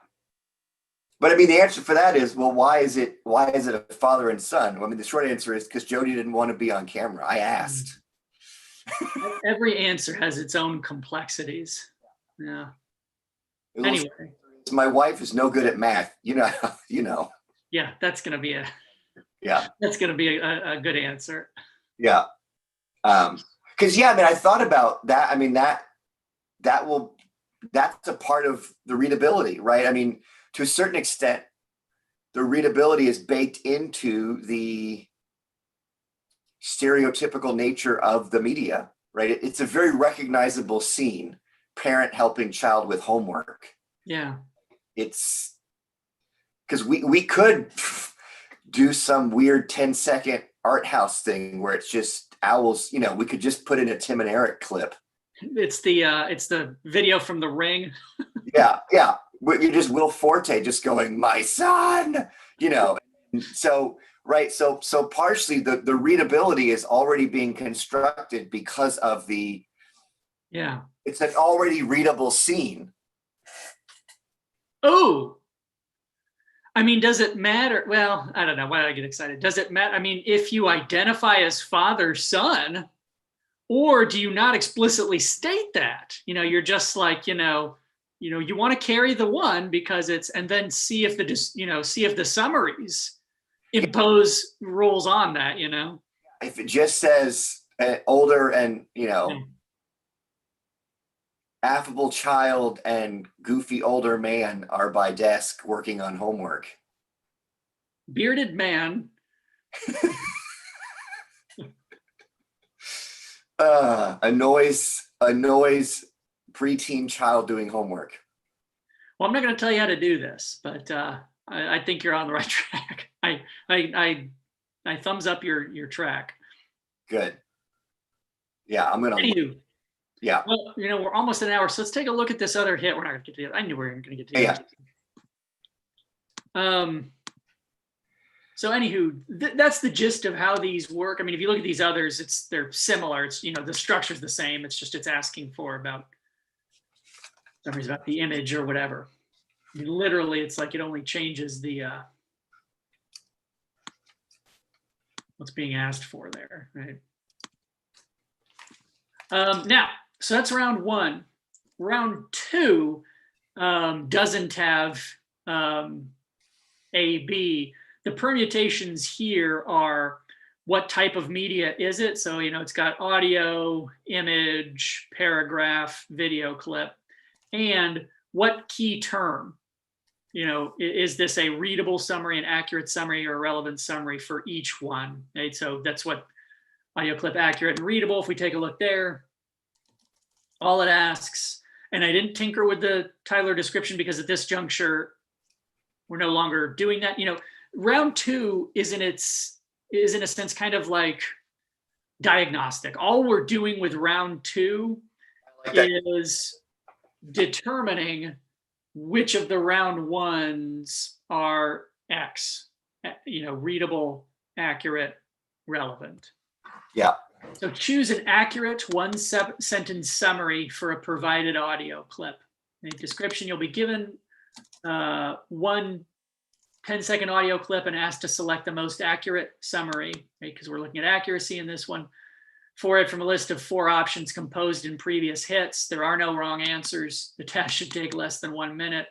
But I mean, the answer for that is, well, why is it a father and son? Well, I mean, the short answer is because Jody didn't want to be on camera. I asked. Every answer has its own complexities. Yeah. Anyway. My wife is no good at math. You know. Yeah, that's going to be that's going to be a good answer. Yeah. Because I mean, I thought about that. I mean, that's a part of the readability, right? I mean, to a certain extent, the readability is baked into the stereotypical nature of the media, right? It's a very recognizable scene, parent helping child with homework. Yeah. It's because we could do some weird 10-second art house thing where it's just owls, we could just put in a Tim and Eric clip. It's the video from The Ring. Yeah. You just Will Forte just going, my son, So, right. So partially the readability is already being constructed because of it's an already readable scene. Oh, I mean, does it matter? Well, I don't know. Why did I get excited? Does it matter? I mean, if you identify as father, son, or do you not explicitly state that? You're just like, you want to carry the one because and then see if the summaries impose rules on that, If it just says older and, affable child and goofy older man are by desk working on homework. Bearded man. Annoys preteen child doing homework. Well, I'm not going to tell you how to do this, but I think you're on the right track. I thumbs up your track. Good. Yeah, I'm gonna. Anywho, yeah. Well, we're almost an hour, so let's take a look at this other hit. We're not going to get to it. I knew we were going to get to it. Yeah. So anywho, that's the gist of how these work. I mean, if you look at these others, they're similar. It's the structure's the same. It's just it's asking for about the image or whatever. I mean, literally, it's like it only changes the what's being asked for there, right? Now, so that's round 1. Round 2 doesn't have A, B. The permutations here are what type of media is it? So, it's got audio, image, paragraph, video clip, and what key term. Is this a readable summary, an accurate summary, or a relevant summary for each one? Right? So that's what audio clip accurate and readable. If we take a look there, all it asks, and I didn't tinker with the Tyler description because at this juncture, we're no longer doing that. Round 2 is in a sense kind of like diagnostic. All we're doing with round 2 is determining which of the round 1s are X, readable, accurate, relevant. Yeah. So choose an accurate 1-sentence summary for a provided audio clip. In the description, you'll be given one 10-second audio clip and asked to select the most accurate summary, right? Because we're looking at accuracy in this one. For it from a list of 4 options composed in previous hits. There are no wrong answers. The task should take less than 1 minute.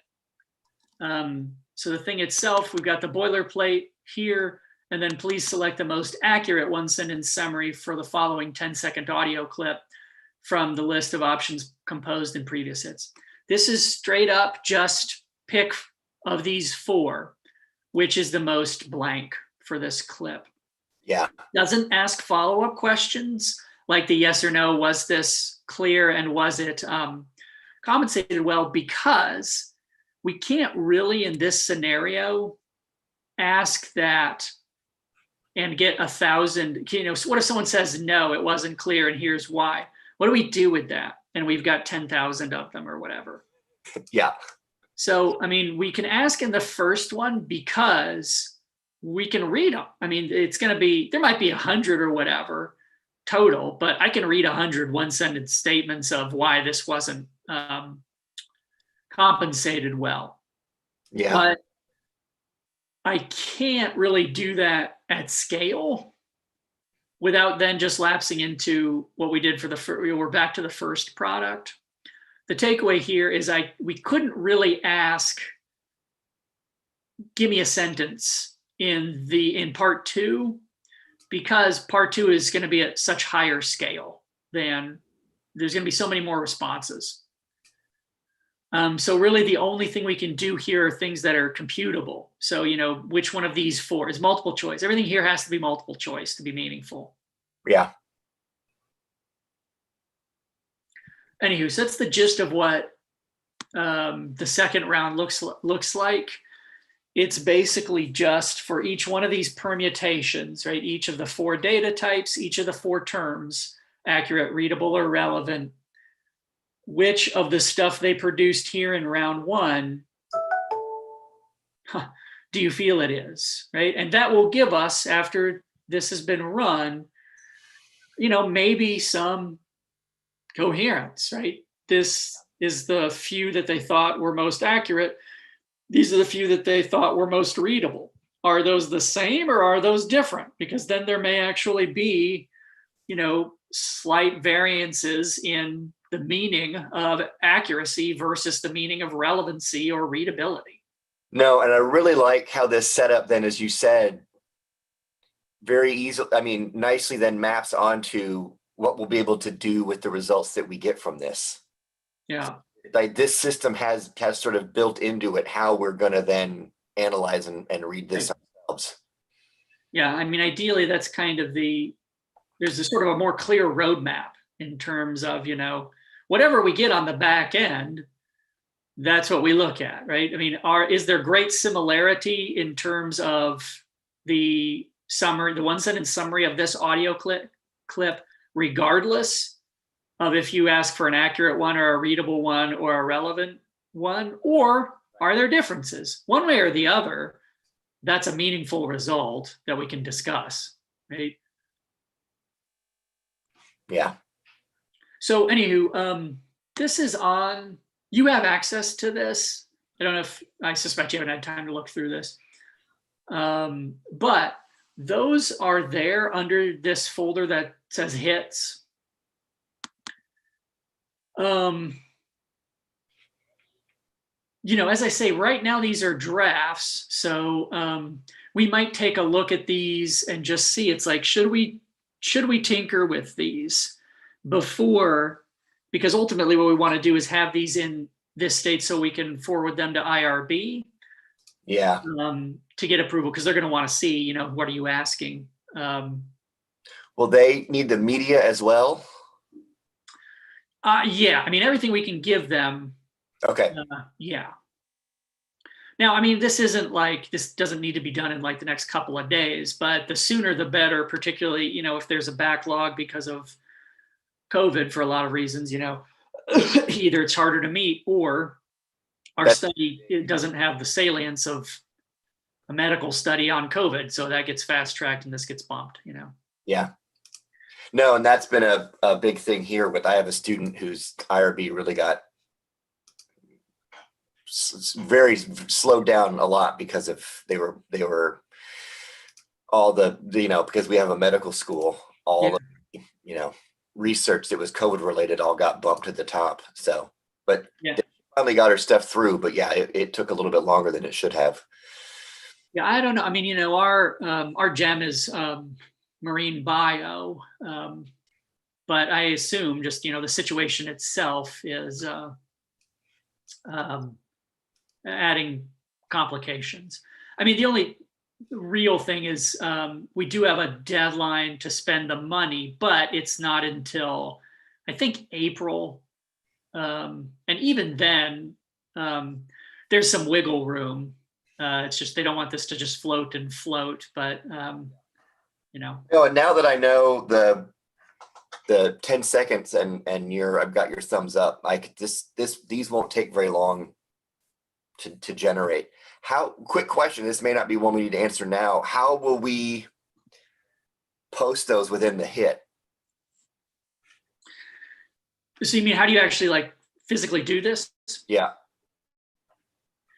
So the thing itself, we've got the boilerplate here, and then please select the most accurate one sentence summary for the following 10-second audio clip from the list of options composed in previous hits. This is straight up just pick of these 4, which is the most blank for this clip. Yeah. Doesn't ask follow-up questions like the yes or no, was this clear and was it compensated well, because we can't really in this scenario ask that and get 1,000, so what if someone says, no, it wasn't clear and here's why? What do we do with that? And we've got 10,000 of them or whatever. Yeah. So, I mean, we can ask in the first one because we can read them. I mean, it's going to be, there might be 100 or whatever total, but I can read 100 one-sentence statements of why this wasn't compensated well. Yeah. But I can't really do that at scale without then just lapsing into what we did for we're back to the first product. The takeaway here is we couldn't really ask, give me a sentence in part 2, because part 2 is going to be at such higher scale than there's going to be so many more responses. So really the only thing we can do here are things that are computable. So, which one of these 4 is multiple choice. Everything here has to be multiple choice to be meaningful. Yeah. Anywho, so that's the gist of what the second round looks like. It's basically just for each one of these permutations, right? Each of the 4 data types, each of the 4 terms, accurate, readable, or relevant, which of the stuff they produced here in round 1 do you feel it is, right? And that will give us, after this has been run, maybe some coherence, right? This is the few that they thought were most accurate. These are the few that they thought were most readable. Are those the same or are those different? Because then there may actually be, slight variances in the meaning of accuracy versus the meaning of relevancy or readability. No, and I really like how this setup then, as you said, very easily, nicely then maps onto what we'll be able to do with the results that we get from this. Yeah. Like this system has sort of built into it how we're going to then analyze and read this ourselves. Yeah, ideally that's kind of there's this sort of a more clear roadmap in terms of, whatever we get on the back end, that's what we look at, right? Is there great similarity in terms of the summary, the one sentence summary of this audio clip, regardless of if you ask for an accurate one or a readable one or a relevant one, or are there differences? One way or the other, that's a meaningful result that we can discuss, right? Yeah. So anywho, this is on, you have access to this. I suspect you haven't had time to look through this. But those are there under this folder that says hits. As I say, right now, these are drafts. So we might take a look at these and just see, it's like, should we tinker with these before, because ultimately what we want to do is have these in this state so we can forward them to IRB. Yeah. To get approval, because they're going to want to see, what are you asking? Will they need the media as well? Yeah, everything we can give them. Okay. Yeah. Now, this isn't like, this doesn't need to be done in like the next couple of days, but the sooner the better, particularly, if there's a backlog because of COVID for a lot of reasons, either it's harder to meet or our study, it doesn't have the salience of a medical study on COVID. So that gets fast tracked and this gets bumped, Yeah. No, and that's been a big thing here I have a student whose IRB really got very slowed down a lot because of they were all because we have a medical school, all the research that was COVID related all got bumped to the top. So, but finally got her stuff through, but yeah, it took a little bit longer than it should have. Yeah, I don't know. I mean, our gem is marine bio, but I assume just the situation itself is um, adding complications. I mean, the only real thing is we do have a deadline to spend the money, but it's not until I think April. And even then, there's some wiggle room. It's just they don't want this to just float and float, but No, and now that I know the 10 seconds and I've got your thumbs up, these won't take very long to generate. Quick question, this may not be one we need to answer now. How will we post those within the hit? So you mean, how do you actually like physically do this? Yeah.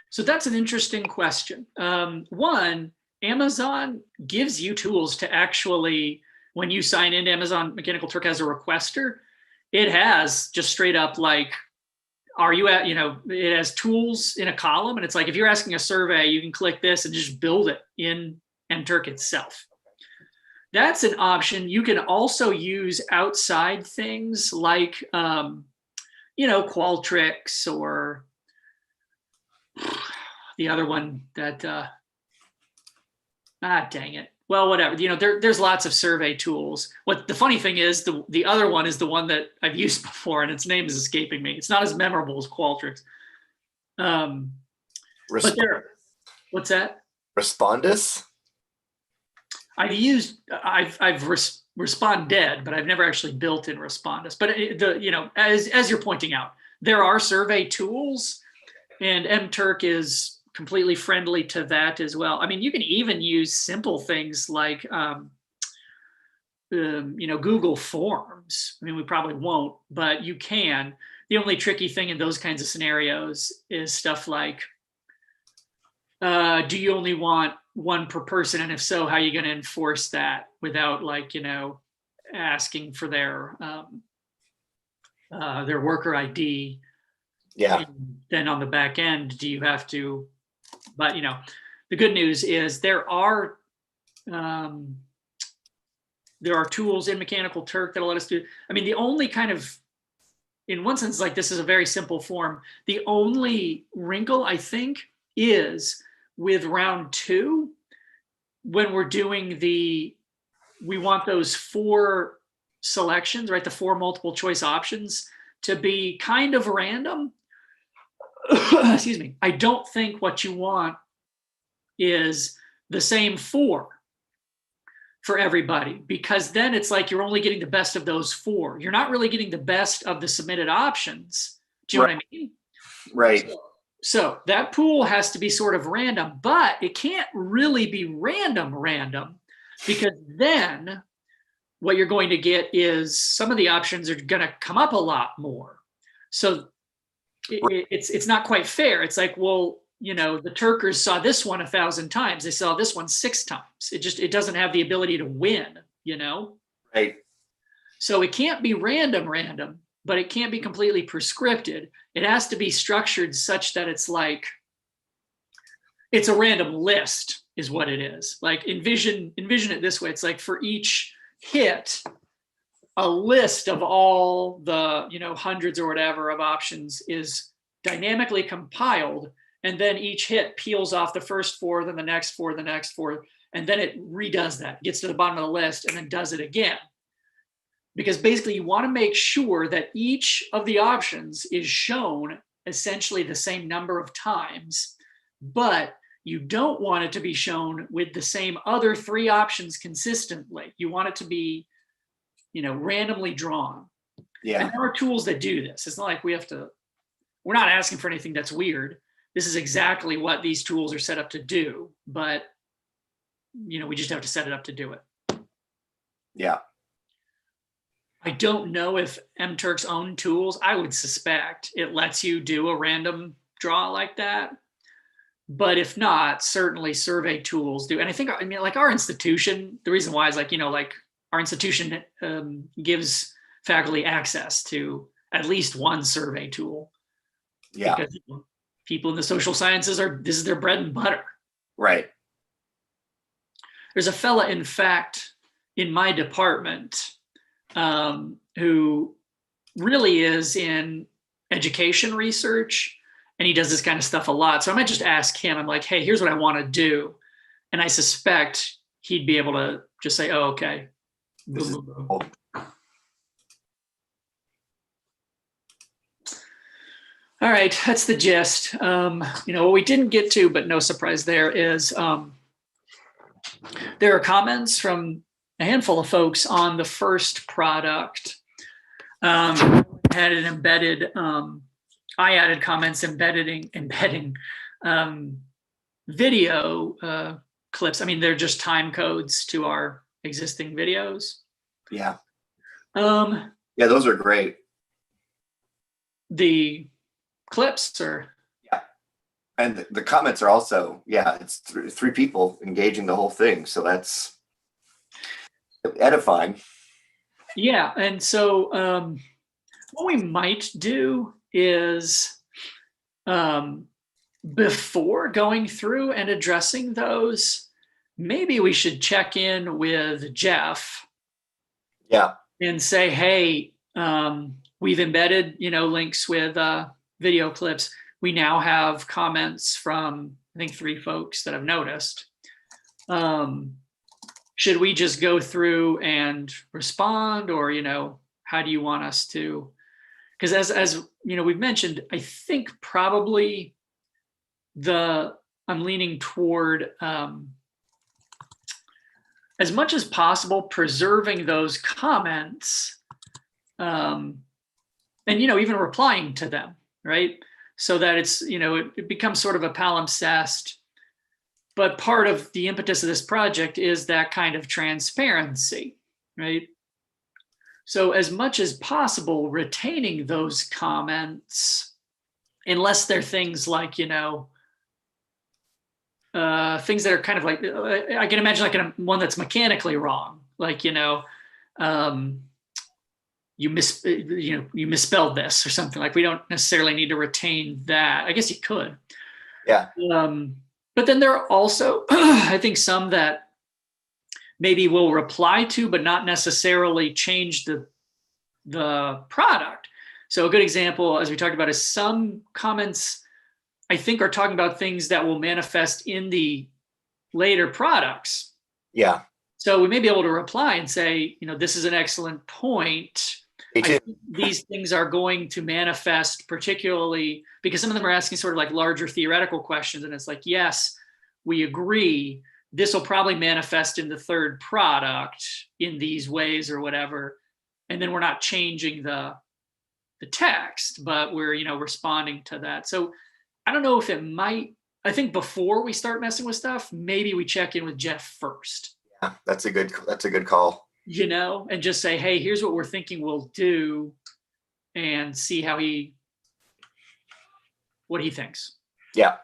So that's an interesting question. One, Amazon gives you tools to actually, when you sign into Amazon Mechanical Turk as a requester, it has just straight up like, are you at, it has tools in a column. And it's like, if you're asking a survey, you can click this and just build it in MTurk itself. That's an option. You can also use outside things like, Qualtrics or the other one that, dang it. Well, whatever, there's lots of survey tools. What the funny thing is, the other one is the one that I've used before and its name is escaping me. It's not as memorable as Qualtrics. But what's that? Respondus? I've responded, but I've never actually built in Respondus. But as you're pointing out, there are survey tools, and MTurk is completely friendly to that as well. I mean, you can even use simple things like Google Forms. I mean, we probably won't, but you can. The only tricky thing in those kinds of scenarios is stuff like, do you only want one per person? And if so, how are you going to enforce that without asking for their worker ID? Yeah. And then on the back end, do you have to, but the good news is there are tools in Mechanical Turk that'll let us do. I mean, the only kind of, in one sense, like this is a very simple form. The only wrinkle, I think, is with round 2, when we're doing we want those 4 selections, right? The 4 multiple choice options to be kind of random. Excuse me. I don't think what you want is the same 4 for everybody, because then it's like you're only getting the best of those 4. You're not really getting the best of the submitted options. Do you know what I mean? Right. So that pool has to be sort of random, but it can't really be random, because then what you're going to get is some of the options are going to come up a lot more. So it's not quite fair. It's like, well, the Turkers saw this one 1,000 times. They saw this one 6 times. It doesn't have the ability to win, Right. So it can't be random, but it can't be completely prescripted. It has to be structured such that it's like, it's a random list is what it is. Like envision it this way. It's like for each hit, a list of all the, hundreds or whatever of options is dynamically compiled. And then each hit peels off the first 4, then the next 4, the next 4, and then it redoes that, gets to the bottom of the list and then does it again. Because basically you want to make sure that each of the options is shown essentially the same number of times, but you don't want it to be shown with the same other 3 options consistently. You want it to be, randomly drawn. Yeah. And there are tools that do this. It's not like we're not asking for anything that's weird. This is exactly what these tools are set up to do, but, we just have to set it up to do it. Yeah. I don't know if MTurk's own tools, I would suspect it lets you do a random draw like that. But if not, certainly survey tools do. And I think, like our institution, the reason why is like our institution gives faculty access to at least one survey tool. Yeah. because people in the social sciences this is their bread and butter. Right. There's a fella, in fact, in my department who really is in education research, and he does this kind of stuff a lot. So I might just ask him, I'm like, hey, here's what I want to do. And I suspect he'd be able to just say, oh, okay. This is cool. All right, that's the gist. What we didn't get to, but no surprise there, is there are comments from a handful of folks on the first product. Had an embedded, I added comments embedding video clips. I mean, they're just time codes to our existing videos. Yeah. Yeah, those are great. The clips are. Yeah. And the comments are also, it's three people engaging the whole thing. So that's edifying. Yeah. And so what we might do is before going through and addressing those, maybe we should check in with Jeff. Yeah. And say, hey, we've embedded, links with video clips. We now have comments from, I think, 3 folks that I've noticed. Should we just go through and respond, or, how do you want us to? Because as we've mentioned, I think probably I'm leaning toward as much as possible preserving those comments, and even replying to them, right? So that it's it becomes sort of a palimpsest. But part of the impetus of this project is that kind of transparency, right? So as much as possible, retaining those comments, unless they're things like things that are kind of like, I can imagine like one that's mechanically wrong, like you misspelled this or something. Like, we don't necessarily need to retain that. I guess you could. Yeah. But then there are also, I think, some that maybe we'll reply to, but not necessarily change the product. So a good example, as we talked about, is some comments I think are talking about things that will manifest in the later products. Yeah. So we may be able to reply and say, this is an excellent point. I think these things are going to manifest, particularly because some of them are asking sort of like larger theoretical questions. And it's like, yes, we agree. This will probably manifest in the third product in these ways or whatever. And then we're not changing the text, but we're, responding to that. So I don't know if it might, I think before we start messing with stuff, maybe we check in with Jeff first. Yeah, that's a good call. And just say, hey, here's what we're thinking we'll do, and see what he thinks. Yeah.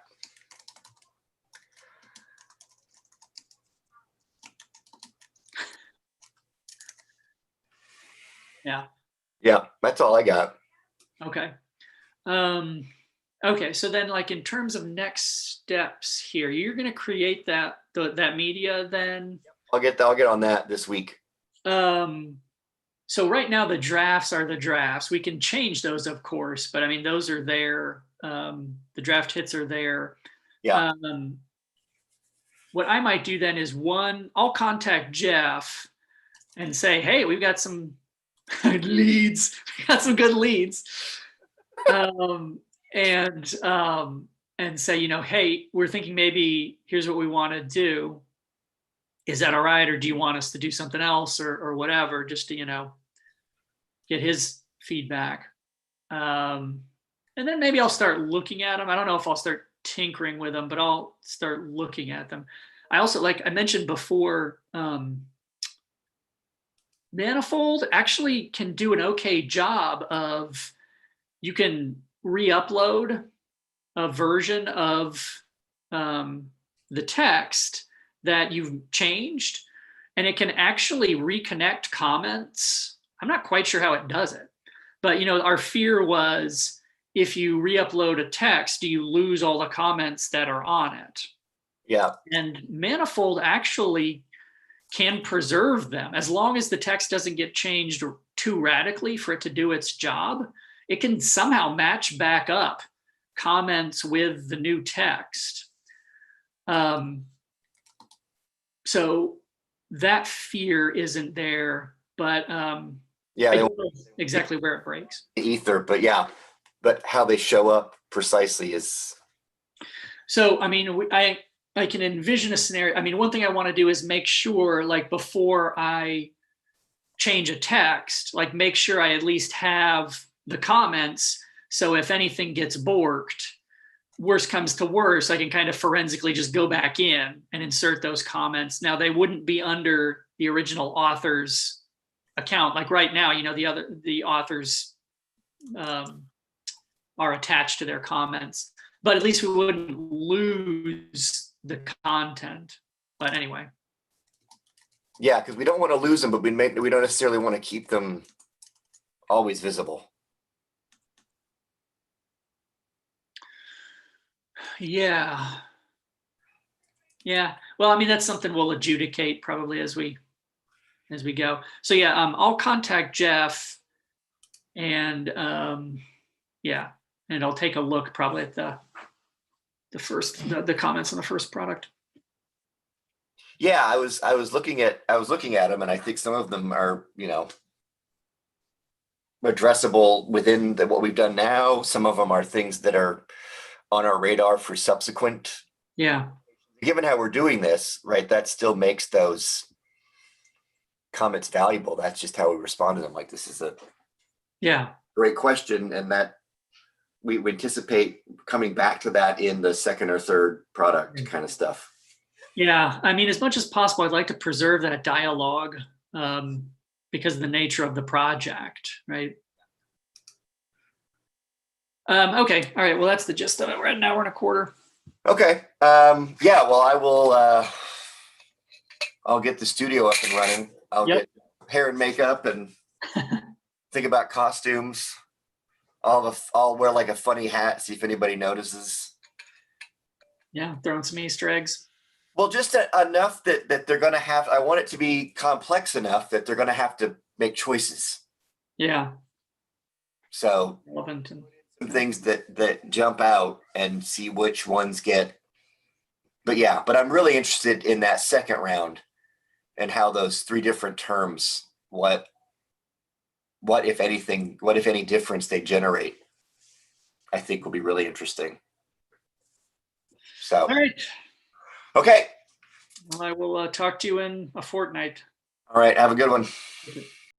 Yeah. Yeah, that's all I got. Okay. Okay, so then, like, in terms of next steps here, you're going to create that media then? I'll get on that this week. So right now the drafts are the drafts. We can change those, of course, but I mean, those are there. The draft hits are there. Yeah. What I might do then is, I'll contact Jeff and say, hey, we've got some leads. We got some good leads. And say, hey, we're thinking maybe here's what we want to do. Is that all right? Or do you want us to do something else or whatever, just to, get his feedback. And then maybe I'll start looking at them. I don't know if I'll start tinkering with them, but I'll start looking at them. I also, like I mentioned before, Manifold actually can do an okay job of, you can re-upload a version of the text that you've changed, and it can actually reconnect comments. I'm not quite sure how it does it, but our fear was if you re-upload a text, do you lose all the comments that are on it? Yeah. And Manifold actually can preserve them as long as the text doesn't get changed too radically for it to do its job. It can somehow match back up comments with the new text. So that fear isn't there, but Yeah, I don't know exactly where it breaks. Ether, but yeah, but how they show up precisely is. So, I mean, I can envision a scenario. I mean, one thing I want to do is make sure, like, before I change a text, like, make sure I at least have the comments. So if anything gets borked, worst comes to worst, I can kind of forensically just go back in and insert those comments. Now, they wouldn't be under the original author's account. Like right now, the authors are attached to their comments, but at least we wouldn't lose the content. But anyway. Yeah, because we don't want to lose them, but we don't necessarily want to keep them always visible. Yeah. Well, I mean, that's something we'll adjudicate probably as we go. So yeah, I'll contact Jeff, and yeah, and I'll take a look probably at the comments on the first product. Yeah, I was looking at them, and I think some of them are, addressable within what we've done now. Some of them are things that are on our radar for subsequent. Yeah. Given how we're doing this, right, that still makes those comments valuable. That's just how we respond to them. Like, this is a great question, and that we anticipate coming back to that in the second or third product kind of stuff. Yeah, I mean, as much as possible, I'd like to preserve that dialogue because of the nature of the project, right? Okay, all right. Well, that's the gist of it. We're at an hour and a quarter. Okay. Yeah. Well, I'll get the studio up and running. I'll get hair and makeup and think about costumes. I'll wear like a funny hat, see if anybody notices. Yeah, throwing some Easter eggs. Well, just enough that they're going to have. I want it to be complex enough that they're going to have to make choices. Yeah. So relevant and some things that jump out and see which ones get. But yeah, but I'm really interested in that second round and how those three different terms, what if anything, what if any difference they generate, I think will be really interesting. So, all right. Okay. Well, I will talk to you in a fortnight. All right. Have a good one. Okay.